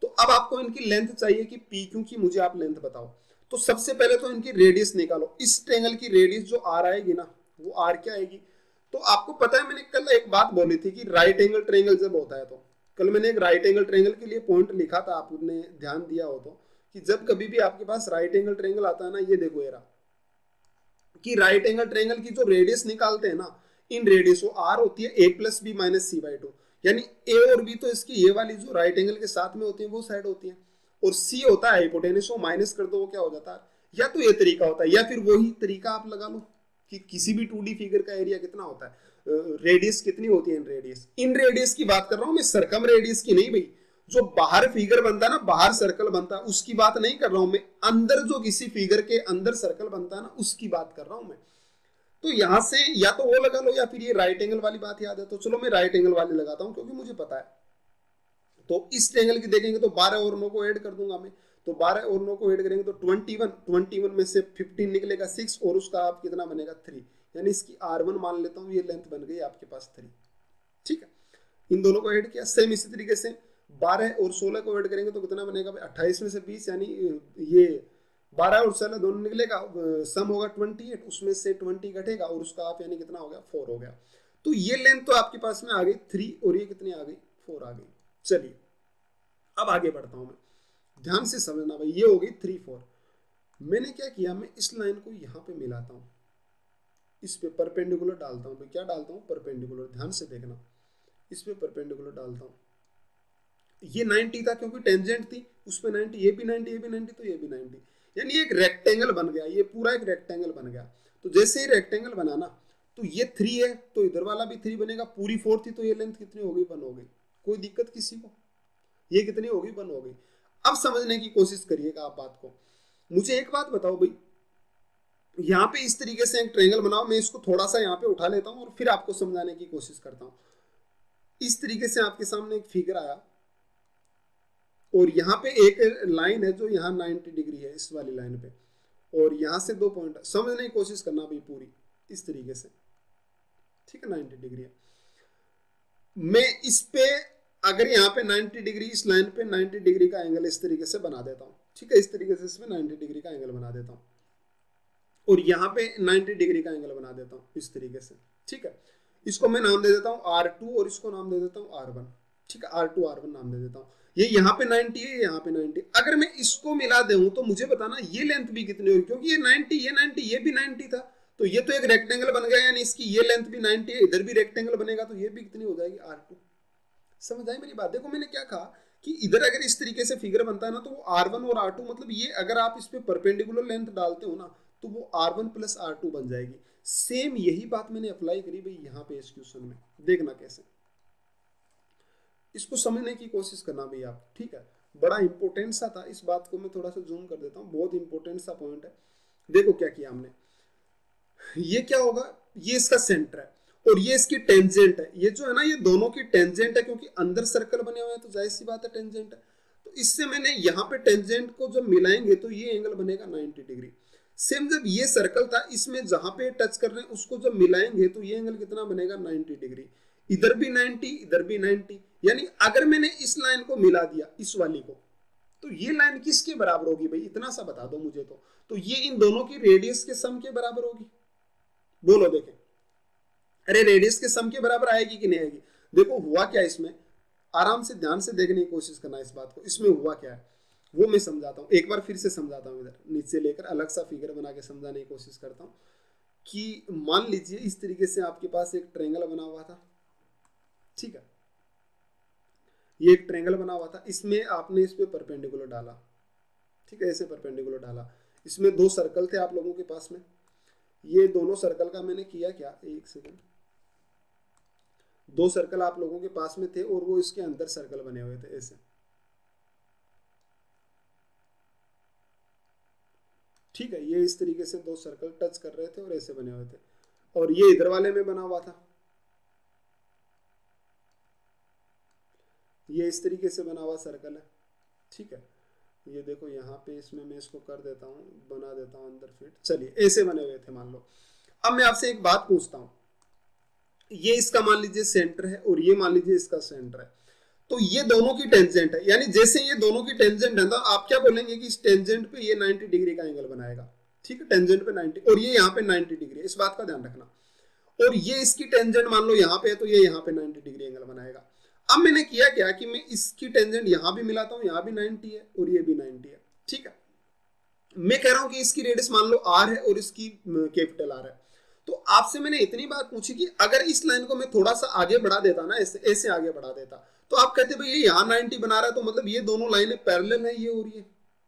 [SPEAKER 1] तो अब आपको इनकी लेंथ चाहिए कि PQ की मुझे आप लेंथ बताओ। तो सबसे पहले तो इनकी रेडियस निकालो, इस ट्रायंगल की रेडियस जो R आएगी ना, वो R क्या आएगी। तो आपको पता है मैंने कल एक बात बोली थी कि राइट एंगल ट्रायंगल जब होता है, तो कल मैंने एक राइट एंगल ट्रायंगल के लिए पॉइंट लिखा था, आपने ध्यान दिया हो तो, कि जब कभी भी आपके पास राइट एंगल ट्रायंगल आता है ना, ये देखो ये रहा, कि राइट एंगल ट्रायंगल की जो रेडियस निकालते हैं ना, इन रेडियस वो R होती है A plus B minus C/2, यानी A और B तो इसकी ये वाली जो राइट एंगल के साथ में होती है वो साइड होती है, और C होता है हाइपोटेनस, वो माइनस कर दो वो क्या हो जाता है। या तो ये तरीका होता है, या फिर वही तरीका आप लगा लो कि किसी भी 2D फिगर का एरिया कितना होता है, रेडियस कितनी होती है इन रेडियस की बात कर रहा हूं मैं, सरकम रेडियस की नहीं भाई। जो बाहर फिगर बनता है ना, बाहर सर्कल बनता है, उसकी बात नहीं कर रहा हूं मैं, अंदर जो किसी फिगर के अंदर सर्कल बनता है ना, उसकी बात कर रहा हूं मैं। तो यहां से या तो वो लगा लो, या फिर ये राइट एंगल वाली बात याद है, तो चलो मैं राइट एंगल वाली लगाता हूं क्योंकि मुझे पता है। तो इस ट्रायंगल की देखेंगे तो 12 और 9 को ऐड कर दूंगा मैं, तो 12 और 9 को ऐड करेंगे तो 21 में से 15 निकलेगा 6 और उसका आप कितना बनेगा 3, यानी इसकी R1 मान लेता हूँ, ये लेंथ बन गई आपके पास 3। ठीक है, इन दोनों को ऐड किया। सेम इसी तरीके से 12 और 16 को ऐड करेंगे तो कितना बनेगा भाई 28 में से 20, यानी ये 12 और 16 दोनों निकलेगा, सम होगा 28, उसमें से 20 घटेगा और उसका आप यानी कितना हो गया 4 हो गया। तो ये लेंथ तो आपके पास में आ गई 3 और ये कितनी आ गई 4 आ गई। चलिए अब आगे बढ़ता हूं मैं, ध्यान से समझना भाई, ये हो गई 3 4। मैंने क्या किया, मैं इस लाइन को यहां पे मिलाता हूं, इस पे परपेंडिकुलर डालता हूं। क्या डालता हूं? परपेंडिकुलर। ध्यान से देखना, इस पे परपेंडिकुलर डालता हूं। ये 90 था क्योंकि टेंजेंट थी, उस पे 90, ये भी 90, ये भी 90, तो ये भी 90, यानी एक रेक्टेंगल बन गया, ये पूरा एक रेक्टेंगल बन गया। तो जैसे ही रेक्टेंगल बना ना, तो ये 3 है तो इधर वाला भी 3 बनेगा, पूरी 4 थी तो ये लेंथ कितनी हो गई 1 हो गई। कोई दिक्कत किसी को? ये कितनी होगी 1 हो गई। अब समझने की कोशिश करिएगा आप बात को। मुझे एक बात बताओ भाई, यहाँ पे इस तरीके से एक ट्रायंगल बनाओ, मैं इसको थोड़ा सा यहाँ पे उठा लेता हूँ और फिर आपको समझाने की कोशिश करता हूँ। इस तरीके से आपके सामने एक फिगर आया और यहाँ पे एक लाइन है जो यहाँ 90 डिग्री है इस वाली लाइन पे, और यहाँ से 2 पॉइंट समझने की कोशिश करना भाई पूरी इस तरीके से। ठीक है, 90 डिग्री है। मैं इस पे अगर यहाँ पे 90 डिग्री, इस लाइन पे 90 डिग्री का एंगल इस तरीके से बना देता हूँ। ठीक है, इस तरीके से इसमें 90 डिग्री का एंगल बना देता हूँ और यहाँ पे 90 डिग्री का एंगल बना देता हूँ इस तरीके से। ठीक है, इसको मैं नाम दे देता हूँ R2 और इसको नाम दे देता हूँ R1। ठीक है, R2 R1 नाम दे देता हूँ। ये यहाँ पे 90 है, यहाँ पे 90। अगर मैं इसको मिला दूं तो मुझे बताना ये लेंथ भी कितनी होगी, क्योंकि ये 90, ये 90, ये भी 90 था, तो ये तो एक रेक्टेंगल बन गया, यानी इसकी ये लेंथ भी 90 है, इधर भी रेक्टेंगल बनेगा तो ये भी कितनी हो जाएगी R2। समझ आई मेरी बात? देखो मैंने क्या कहा कि इधर अगर इस तरीके से फिगर बनता है ना, तो वो R1 और R2, मतलब ये अगर आप इस पे परपेंडिकुलर लेंथ डालते हो ना, तो वो R1 प्लस R2 बन जाएगी। सेम यही बात मैंने अप्लाई करी भाई यहाँ पे इस क्वेश्चन में। देखना कैसे, इसको समझने की कोशिश करना भाई आप। ठीक है, बड़ा इंपॉर्टेंट सा था, इस बात को मैं थोड़ा सा जूम कर देता हूँ, बहुत इंपॉर्टेंट सा पॉइंट है। देखो क्या किया हमने, ये क्या होगा, ये इसका सेंटर है और ये इसकी टेंजेंट है। ये जो है ना, ये दोनों की टेंजेंट है, क्योंकि अंदर सर्कल बने हुए हैं तो जाहिर सी बात है टेंजेंट है। तो इससे मैंने यहाँ पे टेंजेंट को जब मिलाएंगे तो ये एंगल बनेगा 90 डिग्री। सेम जब ये सर्कल था, इसमें जहां पे टच कर रहे हैं उसको जब मिलाएंगे तो ये एंगल कितना बनेगा 90 डिग्री। इधर भी 90, इधर भी 90, यानी अगर मैंने इस लाइन को मिला दिया इस वाली को, तो ये लाइन किसके बराबर होगी भाई? इतना सा बता दो मुझे तो ये इन दोनों की रेडियस के सम के बराबर होगी। बोलो देखें, अरे रेडियस के सम के बराबर आएगी कि नहीं आएगी? देखो हुआ क्या इसमें, आराम से ध्यान से देखने की कोशिश करना इस बात को। इसमें हुआ क्या है वो मैं समझाता हूँ, एक बार फिर से समझाता हूँ। इधर नीचे लेकर अलग सा फिगर बना के समझाने की कोशिश करता हूँ कि मान लीजिए इस तरीके से आपके पास एक ट्रायंगल बना हुआ था। ठीक है, ये एक ट्रायंगल बना हुआ था, इसमें आपने इस पे परपेंडिकुलर डाला। ठीक है, ऐसे परपेंडिकुलर डाला। इसमें 2 सर्कल थे आप लोगों के पास में, ये दोनों सर्कल का मैंने किया क्या, एक सेकंड, 2 सर्कल आप लोगों के पास में थे और वो इसके अंदर सर्कल बने हुए थे ऐसे। ठीक है, ये इस तरीके से 2 सर्कल टच कर रहे थे और ऐसे बने हुए थे, और ये इधर वाले में बना हुआ था, ये इस तरीके से बना हुआ सर्कल है। ठीक है, ये देखो यहाँ पे इसमें मैं इसको कर देता हूँ, बना देता हूँ अंदर फिट। चलिए ऐसे बने हुए थे मान लो। अब मैं आपसे एक बात पूछता हूँ, ये इसका मान लीजिए सेंटर है और ये मान लीजिए इसका सेंटर है, तो ये दोनों की टेंजेंट है, यानी जैसे ये दोनों की टेंजेंट है ना, आप क्या बोलेंगे कि इस टेंजेंट पे ये 90 डिग्री का एंगल बनाएगा। ठीक है, टेंजेंट पे 90 और ये यहाँ पे 90 डिग्री है, इस बात का ध्यान रखना। और ये इसकी टेंजेंट मान लो यहाँ पे है तो ये यहाँ पे 90 डिग्री एंगल बनाएगा। अब मैंने किया क्या कि मैं इसकी टेंजेंट यहाँ भी मिलाता हूँ, यहाँ भी 90 है और ये भी 90 है। ठीक है, मैं कह रहा हूँ कि इसकी रेडियस मान लो R है और इसकी कैपिटल R है। तो आपसे मैंने इतनी बात पूछी कि अगर इस लाइन को मैं थोड़ा सा आगे बढ़ा देता ना, ऐसे ऐसे आगे बढ़ा देता, तो आप कहते भाई ये यहाँ 90 बना रहा है, तो मतलब ये दोनों लाइनें पैरेलल है, ये और ये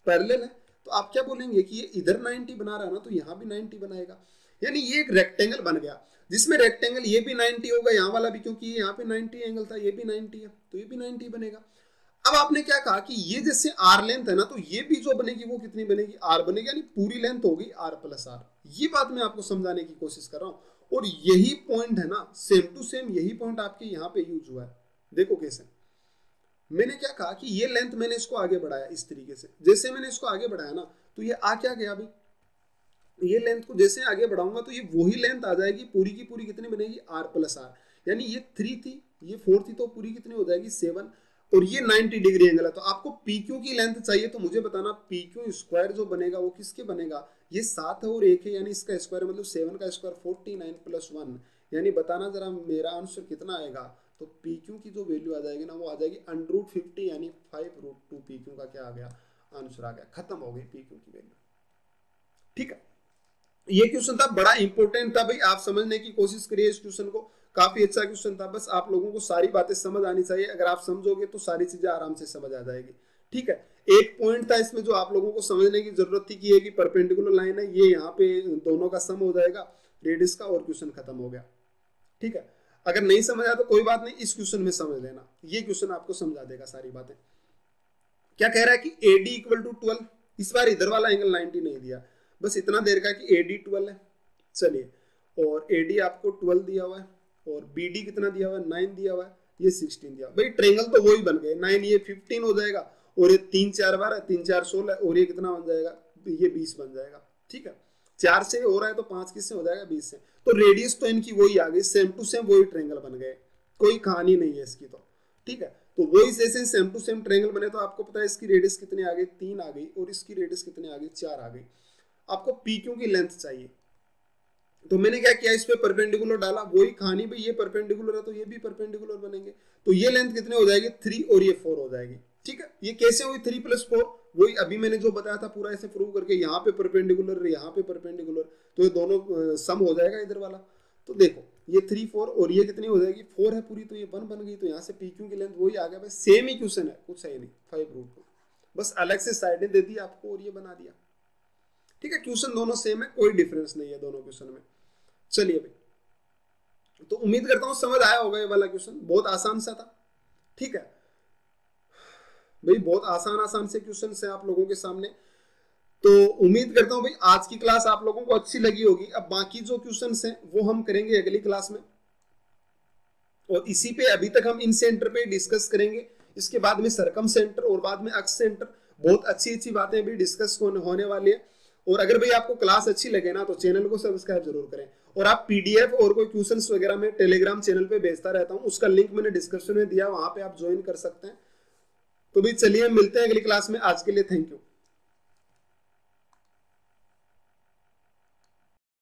[SPEAKER 1] पैरेलल है, तो आप क्या बोलेंगे कि ये इधर 90 बना रहा है ना, तो यहाँ भी 90 बनाएगा। यानी ये एक रेक्टेंगल बन गया, जिसमें रेक्टेंगल ये भी 90 होगा, यहाँ वाला भी, क्योंकि ये यहाँ पे 90 एंगल था, ये भी 90 है, तो ये भी 90 बनेगा। अब आपने क्या कहा कि ये जैसे R लेंथ है ना, तो ये भी जो बनेगी वो कितनी बनेगी, R बनेगी, यानी पूरी लेंथ होगी R प्लस R। ये बात मैं आपको समझाने की कोशिश कर रहा हूं, और यही पॉइंट है ना, सेम टू सेम यही पॉइंट आपके यहाँ पे यूज हुआ है। देखो कैसे, मैंने क्या कहा कि ये लेंथ मैंने इसको आगे बढ़ाया इस तरीके से, जैसे मैंने इसको आगे बढ़ाया ना तो ये आ क्या गया, अभी ये लेंथ को जैसे आगे बढ़ाऊंगा तो ये वही लेंथ आ जाएगी, पूरी की पूरी कितनी बनेगी, r प्लस आर, यानी ये 3 थी ये 4 थी तो पूरी कितनी हो जाएगी 7, और ये 90 डिग्री एंगल है। तो आपको PQ की लेंथ चाहिए तो मुझे बताना PQ स्क्वायर जो बनेगा वो किसके बनेगा, ये 7 है और 1 है, यानी इसका स्क्वायर मतलब 7 का स्क्वायर 49 प्लस 1, यानी बताना जरा मेरा आंसर कितना आएगा। तो PQ की जो वैल्यू आ जाएगी ना वो आ जाएगी √50, यानी 5√2 PQ का क्या आ गया, आंसर आ गया, खत्म हो गई PQ की वैल्यू। ठीक है, ये क्वेश्चन था, बड़ा इंपॉर्टेंट था भाई, आप समझने की कोशिश करिए इस क्वेश्चन को, काफी अच्छा क्वेश्चन था। बस आप लोगों को सारी बातें समझ आनी चाहिए, अगर आप समझोगे तो सारी चीजें आराम से समझ आ जाएगी। ठीक है, एक पॉइंट था इसमें जो आप लोगों को समझने की जरूरत थी कि ये कि परपेंडिकुलर लाइन है, ये यहाँ पे दोनों का सम हो जाएगा रेडियस का, और क्वेश्चन खत्म हो गया। ठीक है, अगर नहीं समझ आया तो कोई बात नहीं, इस क्वेश्चन में समझ लेना, ये क्वेश्चन आपको समझा देगा सारी बातें। क्या कह रहा है कि AD = 12, इस बार इधर वाला एंगल 90 नहीं दिया, बस इतना देर का कि AD 12 है, चलिए, और AD आपको 12 दिया हुआ है, और BD कितना दिया हुआ है, 9 दिया हुआ है, ये 16 दिया, भाई ट्रायंगल तो वही बन गए, 9 ये 15 हो जाएगा, और ये 3 4 12 3 4 16, और ये कितना बन जाएगा, ये 20 बन जाएगा। ठीक है, 4 से हो रहा है तो 5 किससे हो जाएगा, 20 से, तो रेडियस तो इनकी वही आ गई, सेम टू सेम वही ट्रायंगल बन गए, कोई कहानी नहीं है इसकी। तो ठीक है, तो वही जैसे सेम टू सेम ट्रायंगल बने तो आपको पता है इसकी रेडियस कितनी आ गई, 3 आ गई, और इसकी रेडियस कितनी आ गई, 4 आ गई। आपको PQ की लेंथ चाहिए, तो मैंने क्या किया, इस पे परपेंडिकुलर डाला, वही कहानी भाई, ये परपेंडिकुलर है तो ये भी परपेंडिकुलर बनेंगे, तो ये लेंथ कितने हो जाएगी 3 और ये 4 हो जाएगी। ठीक है, ये कैसे हुई 3 + 4, वही अभी मैंने जो बताया था पूरा ऐसे प्रूव करके, यहाँ पे परपेंडिकुलर यहाँ पे परपेंडिकुलर, तो ये दोनों सम हो जाएगा इधर वाला। तो देखो ये 3 4 और ये कितनी हो जाएगी 4 है पूरी, तो ये 1 बन गई, तो यहाँ से PQ की लेंथ वही आ गया, बस सेम ही क्वेश्चन है, कुछ है नहीं, 5√2, बस अलग से साइडें दे दी आपको और ये बना दिया। ठीक है, क्वेश्चन दोनों सेम है, कोई डिफरेंस नहीं है दोनों क्वेश्चन में। चलिए भाई, तो उम्मीद करता हूं समझ आया होगा, ये वाला क्वेश्चन बहुत आसान सा था। ठीक है भाई, बहुत आसान से क्वेश्चन है आप लोगों के सामने, तो उम्मीद करता हूं भाई आज की क्लास आप लोगों को अच्छी लगी होगी। अब बाकी जो क्वेश्चन हैं वो हम करेंगे अगली क्लास में, और इसी पे अभी तक हम इन सेंटर पे डिस्कस करेंगे, इसके बाद में सरकम सेंटर और बाद में अक्ष सेंटर, बहुत अच्छी बातें भी डिस्कस होने वाली है। और अगर भाई आपको क्लास अच्छी लगे ना तो चैनल को सब्सक्राइब जरूर करें, और आप PDF और कोई क्वेश्चंस वगैरह में टेलीग्राम चैनल पे भेजता रहता हूं, उसका लिंक मैंने डिस्क्रिप्शन में दिया, वहां पे आप ज्वाइन कर सकते हैं। तो भाई चलिए मिलते हैं अगली क्लास में, आज के लिए थैंक यू।